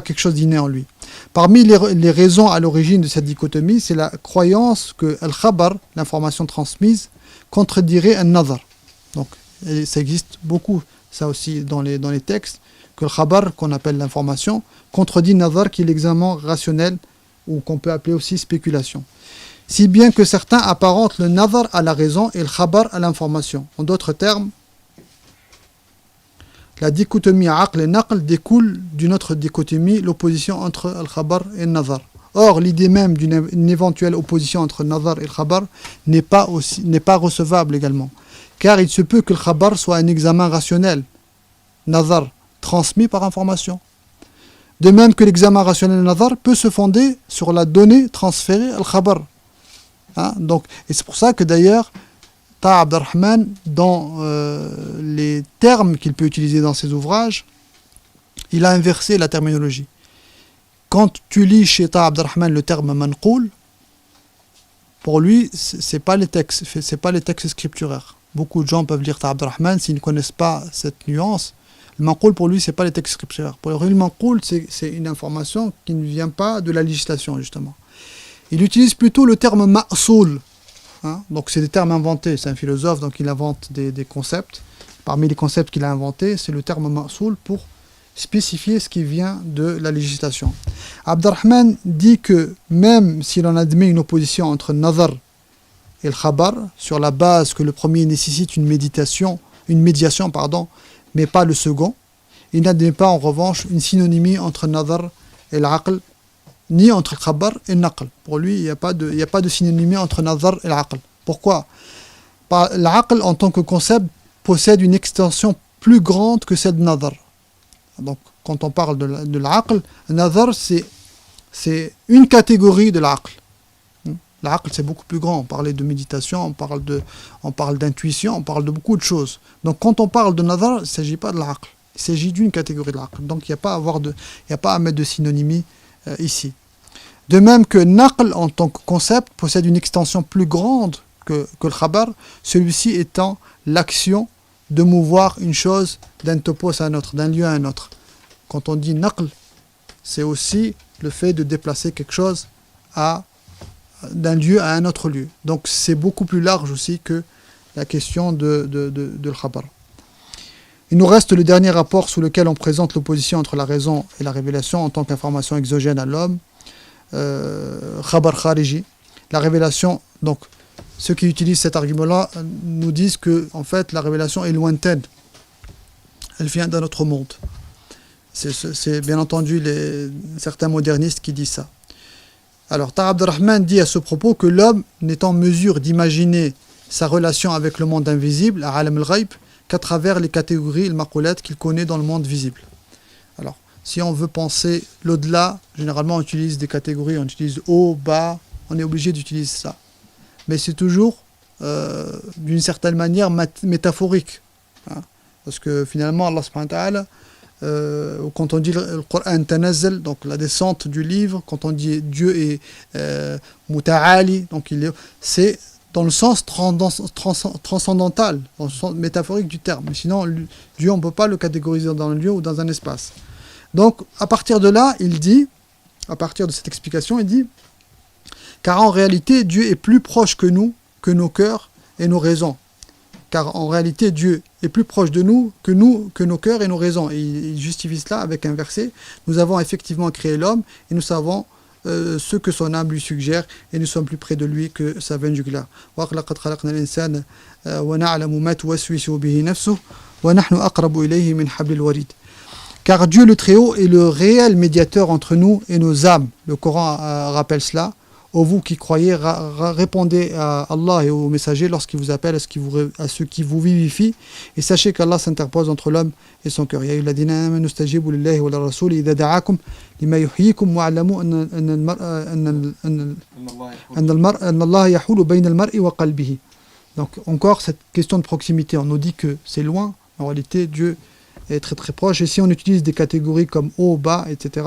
quelque chose d'inné en lui. Parmi les raisons à l'origine de cette dichotomie, c'est la croyance que al-khabar, l'information transmise, contredirait un nazar. Donc, ça existe beaucoup, ça aussi, dans les textes, que le khabar, qu'on appelle l'information, contredit nazar, qui est l'examen rationnel, ou qu'on peut appeler aussi spéculation. Si bien que certains apparentent le nazar à la raison et le khabar à l'information. En d'autres termes, la dichotomie aql et naql découle d'une autre dichotomie, l'opposition entre al-khabar et le nazar. Or, l'idée même d'une éventuelle opposition entre nazar et le khabar n'est pas recevable également. Car il se peut que le khabar soit un examen rationnel, nazar, transmis par information. De même que l'examen rationnel nazar peut se fonder sur la donnée transférée al khabar. Donc, et c'est pour ça que d'ailleurs, Taha Abd-Rahman, dans les termes qu'il peut utiliser dans ses ouvrages, il a inversé la terminologie. Quand tu lis chez Taha Abd-Rahman le terme manqoul, pour lui, c'est pas les textes scripturaires. Beaucoup de gens peuvent lire Taha Abd-Rahman s'ils ne connaissent pas cette nuance. Le manqoul, pour lui, c'est pas les textes scripturaires. Pour lui, le manqoul, c'est une information qui ne vient pas de la législation, justement. Il utilise plutôt le terme ma'soul. Donc c'est des termes inventés. C'est un philosophe, donc il invente des concepts. Parmi les concepts qu'il a inventés, c'est le terme ma'soul pour spécifier ce qui vient de la législation. Abd-Rahman dit que même si l'on admet une opposition entre nazar et le khabar, sur la base que le premier nécessite une médiation, mais pas le second, il n'admet pas en revanche une synonymie entre nazar et l'aql, ni entre khabar et naql. Pour lui, il n'y a pas de synonymie entre nazar et l'aql. Pourquoi? L'aql, en tant que concept, possède une extension plus grande que celle de nazar. Donc, quand on parle de l'aql, nazar, c'est une catégorie de l'aql. L'aql, c'est beaucoup plus grand. On parlait de méditation, on parle d'intuition, on parle de beaucoup de choses. Donc quand on parle de nazar, il ne s'agit pas de l'aql. Il s'agit d'une catégorie de l'aql. Donc il n'y a pas à mettre de synonymie ici. De même que naql en tant que concept possède une extension plus grande que le khabar, celui-ci étant l'action de mouvoir une chose d'un topos à un autre, d'un lieu à un autre. Quand on dit naql, c'est aussi le fait de déplacer quelque chose d'un lieu à un autre lieu. Donc c'est beaucoup plus large aussi que la question de l'khabar. Il nous reste le dernier rapport sous lequel on présente l'opposition entre la raison et la révélation en tant qu'information exogène à l'homme. Khabar khariji. La révélation, donc ceux qui utilisent cet argument-là nous disent que en fait la révélation est lointaine. Elle vient d'un autre monde. C'est bien entendu certains modernistes qui disent ça. Alors, Taha Abderrahman dit à ce propos que l'homme n'est en mesure d'imaginer sa relation avec le monde invisible, à Alam al-Ghaib, qu'à travers les catégories, le maqoulat qu'il connaît dans le monde visible. Alors, si on veut penser l'au-delà, généralement on utilise des catégories, on utilise haut, bas, on est obligé d'utiliser ça. Mais c'est toujours, d'une certaine manière, métaphorique. Hein, parce que finalement, Allah subhanahu wa ta'ala, quand on dit le Coran tanazzal, donc la descente du livre, quand on dit Dieu est muta'ali, donc c'est dans le sens transcendantal, dans le sens métaphorique du terme. Mais sinon, Dieu, on ne peut pas le catégoriser dans un lieu ou dans un espace. Donc, à partir de là, à partir de cette explication, il dit, car en réalité, Dieu est plus proche que nous, que nos cœurs et nos raisons. Car en réalité, Dieu est plus proche de nous, que nos cœurs et nos raisons. Et il justifie cela avec un verset. Nous avons effectivement créé l'homme et nous savons ce que son âme lui suggère et nous sommes plus près de lui que sa veine jugulaire. Car Dieu le Très-Haut est le réel médiateur entre nous et nos âmes. Le Coran rappelle cela. Ô vous qui croyez, répondez à Allah et aux messagers lorsqu'ils vous appellent à ceux qui vous vivifient, et sachez qu'Allah s'interpose entre l'homme et son cœur. Ya ayyuhalladhina amanu istajibu lillahi wa lirrasuli idha da'akum lima yuhyikum wa'lamu anna Allah yahulu bayna al-mar'i wa qalbihi. Donc encore cette question de proximité, on nous dit que c'est loin, en réalité Dieu est très très proche, et si on utilise des catégories comme haut, bas, etc.,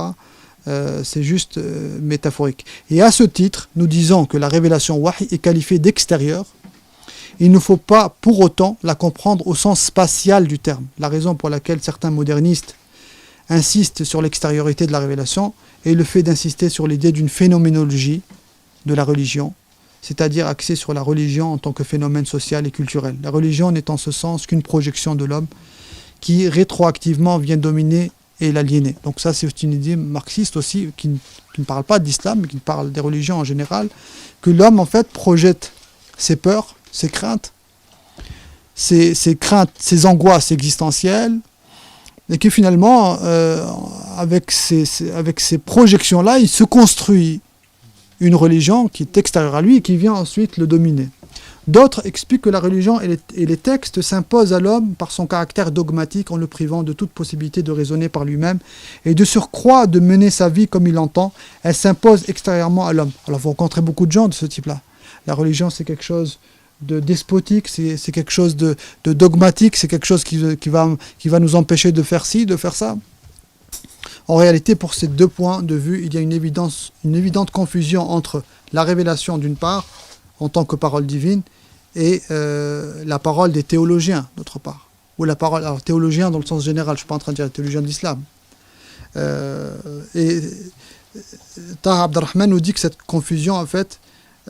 c'est juste métaphorique. Et à ce titre, nous disons que la révélation wahy est qualifiée d'extérieure. Il ne faut pas pour autant la comprendre au sens spatial du terme. La raison pour laquelle certains modernistes insistent sur l'extériorité de la révélation est le fait d'insister sur l'idée d'une phénoménologie de la religion, c'est-à-dire axée sur la religion en tant que phénomène social et culturel. La religion n'est en ce sens qu'une projection de l'homme qui rétroactivement vient dominer et l'aliéner. Donc ça, c'est une idée marxiste aussi, qui ne parle pas d'islam, mais qui parle des religions en général, que l'homme, en fait, projette ses peurs, ses craintes, ses angoisses existentielles, et que finalement, avec ces projections-là, il se construit une religion qui est extérieure à lui et qui vient ensuite le dominer. D'autres expliquent que la religion et les textes s'imposent à l'homme par son caractère dogmatique en le privant de toute possibilité de raisonner par lui-même et de surcroît de mener sa vie comme il l'entend. Elle s'impose extérieurement à l'homme. Alors vous rencontrez beaucoup de gens de ce type-là. La religion c'est quelque chose de despotique, c'est quelque chose de dogmatique, c'est quelque chose qui va nous empêcher de faire ci, de faire ça. En réalité, pour ces deux points de vue, il y a une évidente confusion entre la révélation d'une part, en tant que parole divine, et la parole des théologiens, d'autre part. Ou la parole, alors théologien dans le sens général, je ne suis pas en train de dire théologien de l'islam. Et Taha Abderrahman nous dit que cette confusion, en fait,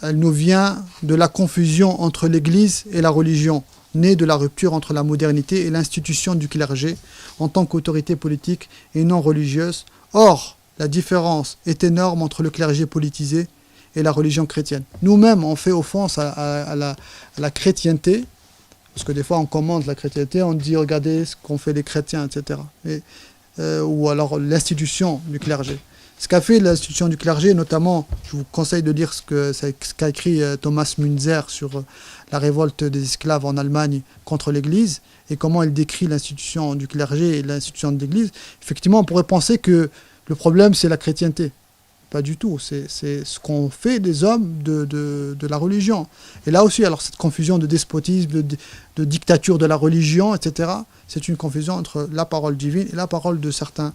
elle nous vient de la confusion entre l'Église et la religion, née de la rupture entre la modernité et l'institution du clergé en tant qu'autorité politique et non religieuse. Or, la différence est énorme entre le clergé politisé et la religion chrétienne. Nous-mêmes, on fait offense à la chrétienté, parce que des fois on commande la chrétienté, on dit regardez ce qu'ont fait les chrétiens, etc. Ou alors l'institution du clergé. Ce qu'a fait l'institution du clergé, notamment, je vous conseille de lire ce qu'a écrit Thomas Münzer sur la révolte des esclaves en Allemagne contre l'Église, et comment il décrit l'institution du clergé et l'institution de l'Église. Effectivement, on pourrait penser que le problème c'est la chrétienté. Pas du tout. C'est ce qu'ont fait les hommes de la religion. Et là aussi, alors cette confusion de despotisme, de dictature de la religion, etc., c'est une confusion entre la parole divine et la parole de certains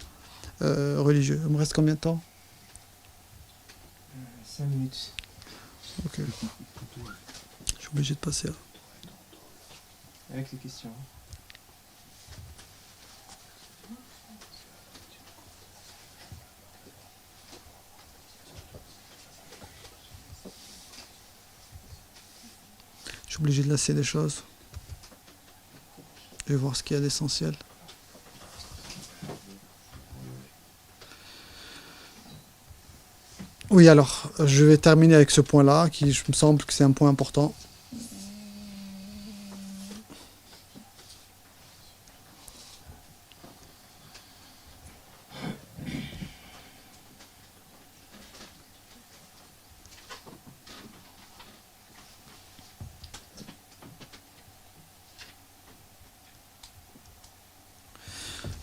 religieux. Il me reste combien de temps? 5 minutes. Ok. Je suis obligé de passer là. Avec les questions. Je suis obligé de lasser des choses. Je vais voir ce qu'il y a d'essentiel. Oui, alors, je vais terminer avec ce point-là, qui me semble que c'est un point important.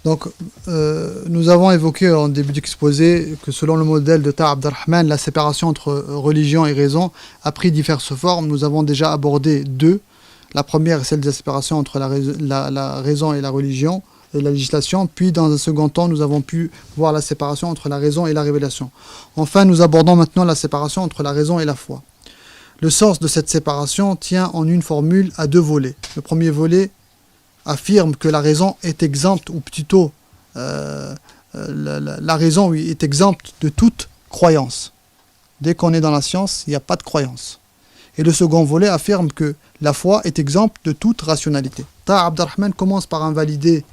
Donc, nous avons évoqué en début d'exposé que selon le modèle de Ta Abdelrahman, la séparation entre religion et raison a pris diverses formes. Nous avons déjà abordé deux. La première est celle de la séparation entre la raison et la religion et la législation. Puis, dans un second temps, nous avons pu voir la séparation entre la raison et la révélation. Enfin, nous abordons maintenant la séparation entre la raison et la foi. Le sens de cette séparation tient en une formule à deux volets. Le premier volet affirme que la raison est exempte, ou plutôt la raison est exempte de toute croyance. Dès qu'on est dans la science, il n'y a pas de croyance. Et le second volet affirme que la foi est exempte de toute rationalité. Ta Abdelrahman commence par invalider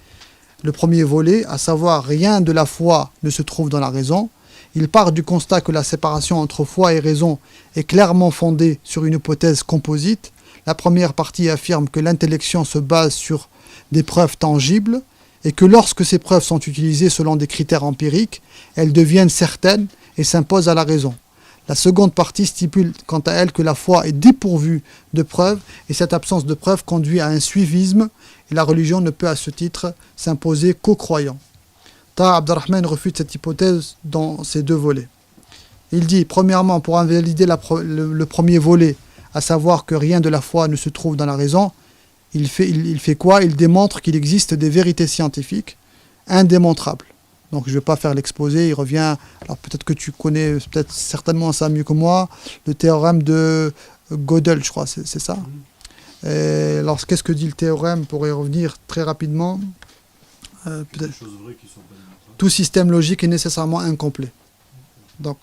le premier volet, à savoir rien de la foi ne se trouve dans la raison. Il part du constat que la séparation entre foi et raison est clairement fondée sur une hypothèse composite. La première partie affirme que l'intellection se base sur des preuves tangibles et que lorsque ces preuves sont utilisées selon des critères empiriques, elles deviennent certaines et s'imposent à la raison. La seconde partie stipule quant à elle que la foi est dépourvue de preuves et cette absence de preuves conduit à un suivisme et la religion ne peut à ce titre s'imposer qu'aux croyants. Ta Abdelrahman refute cette hypothèse dans ces deux volets. Il dit, premièrement, pour invalider le premier volet, à savoir que rien de la foi ne se trouve dans la raison, il fait quoi? Il démontre qu'il existe des vérités scientifiques indémontrables. Donc je ne vais pas faire l'exposé, il revient, alors peut-être que tu connais peut-être certainement ça mieux que moi, le théorème de Gödel, je crois, c'est ça. Et alors qu'est-ce que dit le théorème pour y revenir très rapidement? Tout système logique est nécessairement incomplet. Donc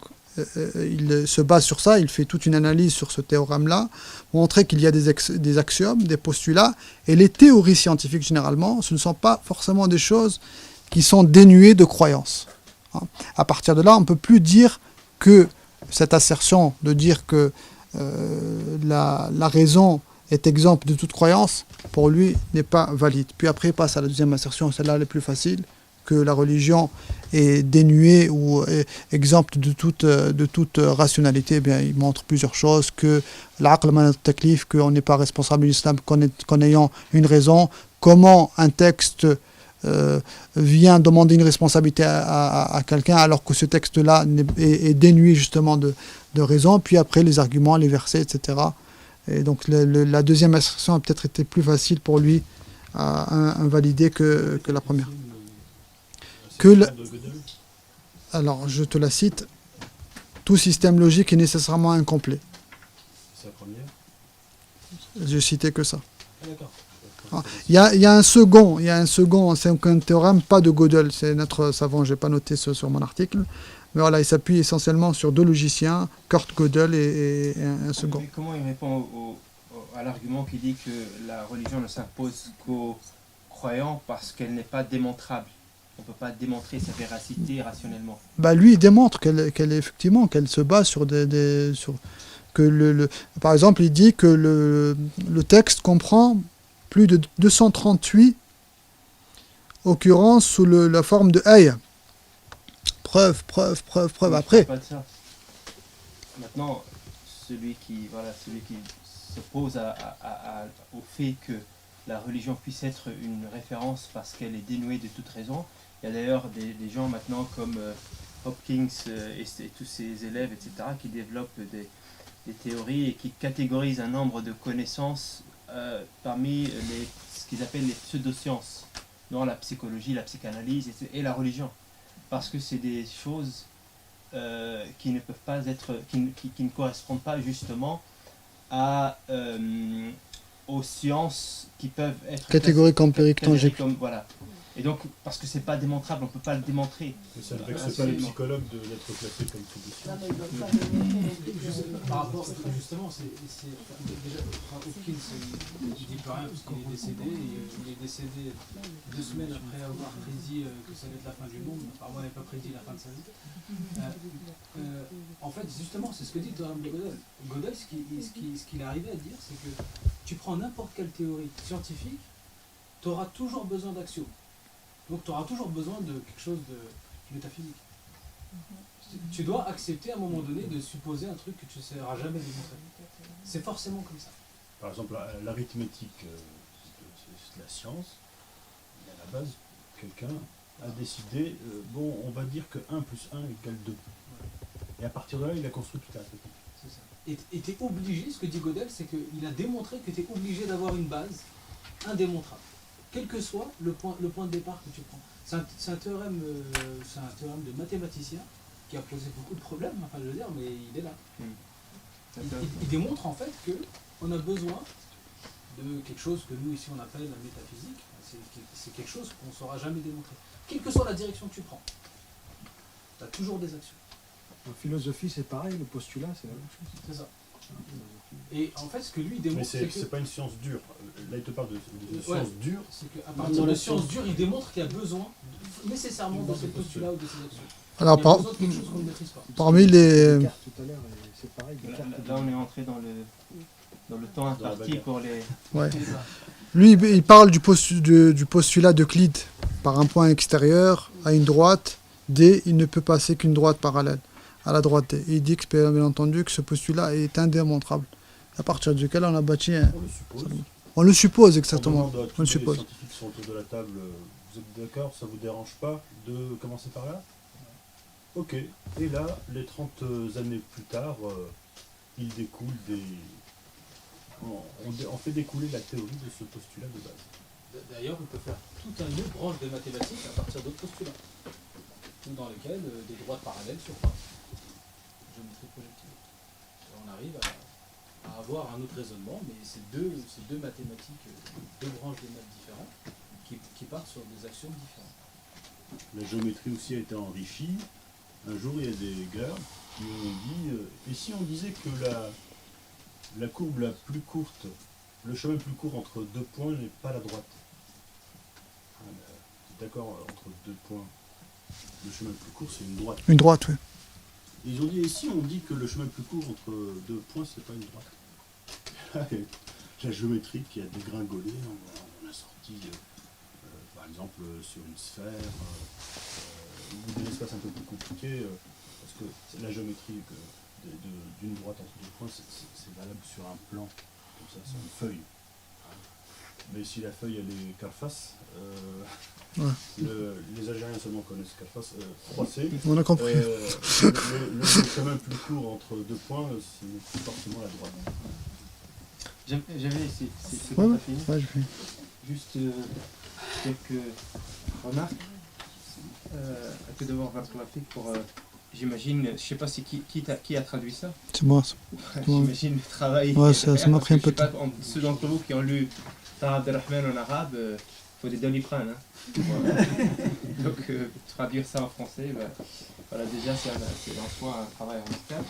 il se base sur ça, il fait toute une analyse sur ce théorème-là, pour montrer qu'il y a des axiomes, des postulats, et les théories scientifiques, généralement, ce ne sont pas forcément des choses qui sont dénuées de croyances. À partir de là, on ne peut plus dire que cette assertion de dire que la raison est exempte de toute croyance, pour lui, n'est pas valide. Puis après, il passe à la deuxième assertion, celle-là, elle est plus facile, que la religion est dénuée ou est exempte de toute rationalité. Eh bien, il montre plusieurs choses, que l'aql man al-taklif, qu'on n'est pas responsable de l'islam qu'en ayant une raison, comment un texte vient demander une responsabilité à quelqu'un alors que ce texte-là est dénué justement de raison, puis après les arguments, les versets, etc. Et donc la deuxième assertion a peut-être été plus facile pour lui à invalider que la première. Alors, je te la cite. Tout système logique est nécessairement incomplet. C'est la première. Je citais que ça. D'accord. Il y a un second, c'est un théorème, pas de Gödel, c'est notre savant, je n'ai pas noté ça sur mon article. Mais voilà, il s'appuie essentiellement sur deux logiciens, Kurt Gödel et un second. Mais comment il répond à l'argument qui dit que la religion ne s'impose qu'aux croyants parce qu'elle n'est pas démontrable? On ne peut pas démontrer sa véracité rationnellement. Bah lui, il démontre qu'elle se base sur par exemple, il dit que le texte comprend plus de 238 occurrences sous la forme de ayah. Preuve. Après. Pas de ça. Maintenant, celui qui s'oppose au fait que la religion puisse être une référence parce qu'elle est dénuée de toute raison. Il y a d'ailleurs des gens maintenant comme Hopkins et tous ses élèves, etc., qui développent des théories et qui catégorisent un nombre de connaissances parmi ce qu'ils appellent les pseudosciences, dans la psychologie, la psychanalyse et la religion. Parce que c'est des choses qui ne peuvent pas être, qui ne correspondent pas justement aux sciences qui peuvent être Catégoriques, empiriques, tangibles. Voilà. Et donc, parce que c'est pas démontrable, on peut pas le démontrer. Mais ça ne vexe pas les psychologues d'être classés comme sous-sciences. Par rapport, justement, déjà, Hopkins, il ne dit plus rien parce qu'il est décédé. Il est décédé 2 semaines après avoir prédit que ça allait être la fin du monde. Apparemment, il n'avait pas prédit la fin de sa vie. En fait, justement, c'est ce que dit Théorème de Gödel. Gödel, ce qu'il est arrivé à dire, c'est que tu prends n'importe quelle théorie scientifique, tu auras toujours besoin d'axiomes. Donc tu auras toujours besoin de quelque chose de métaphysique. Tu dois accepter à un moment donné de supposer un truc que tu ne sauras jamais démontrer. C'est forcément comme ça. Par exemple, l'arithmétique, c'est de la science. Et à la base, quelqu'un a décidé, bon, on va dire que 1 plus 1 égale 2. Et à partir de là, il a construit toute l'arithmétique. C'est ça. Et tu es obligé, ce que dit Gödel, c'est qu'il a démontré que tu es obligé d'avoir une base indémontrable. Quel que soit le point de départ que tu prends. C'est un théorème de mathématicien qui a posé beaucoup de problèmes, enfin je veux dire, mais il est là. Il démontre en fait qu'on a besoin de quelque chose que nous ici on appelle la métaphysique. C'est quelque chose qu'on ne saura jamais démontrer. Quelle que soit la direction que tu prends, tu as toujours des actions. En philosophie, c'est pareil, le postulat, c'est la même chose. C'est ça. Et en fait, ce que lui démontre, mais c'est pas une science dure. Là, il te parle de science dure. C'est qu'à partir de science dure, il démontre qu'il y a besoin nécessairement de ces postulats ou de ces actions. Alors, il y a besoin de quelque chose qu'on ne maîtrise pas. parmi les... Descartes, tout à l'heure, c'est pareil. Là, on est entré dans le temps imparti pour les... Ouais. Lui, il parle du postulat d'Euclide. Par un point extérieur, à une droite, D, il ne peut passer qu'une droite parallèle à la droite D. Il dit que, bien entendu, que ce postulat est indémontrable. À partir duquel on a bâti un... On le suppose. On le suppose, exactement. On demande à tous On le les suppose. scientifiques qui sont autour de la table, vous êtes d'accord, ça vous dérange pas de commencer par là? Ok. Et là, les 30 années plus tard, il découle des... On fait découler la théorie de ce postulat de base. D'ailleurs, on peut faire toute une autre branche de mathématiques à partir d'autres postulats, ou dans lesquels des droites parallèles surpassent. Géométrie projective. Et on arrive à avoir un autre raisonnement, mais c'est deux mathématiques, deux branches de maths différentes qui partent sur des actions différentes. La géométrie aussi a été enrichie. Un jour, il y a des gars qui ont dit et si on disait que la courbe la plus courte, le chemin le plus court entre 2 points n'est pas la droite. D'accord, entre 2 points, le chemin le plus court, c'est une droite. Une droite, oui. Ils ont dit, et si on dit que le chemin le plus court entre 2 points, c'est pas une droite? La géométrie qui a dégringolé, on a sorti, par exemple, sur une sphère, ou des espaces un peu plus compliqués, parce que la géométrie d'une droite entre 2 points, c'est valable sur un plan, comme ça, sur une feuille. Mais si la feuille, elle est carface, Ouais. les Algériens seulement connaissent carface, 3C. On a compris. Le chemin le plus court entre 2 points, c'est forcément la droite. J'avais, c'est Ouais, quand t'as fini, ouais, je fais. juste quelques remarques. À tout d'abord, Barakallahu pour, j'imagine, je sais pas si qui a traduit ça. C'est moi. J'imagine le travail. Ouais, ça m'a pris un peu de temps. Ceux d'entre vous qui ont lu Tara Abdelrahman en arabe, il faut des doliprane. Hein. Voilà. Donc, traduire ça en français, bah, voilà, déjà, c'est en soi un travail remarquable.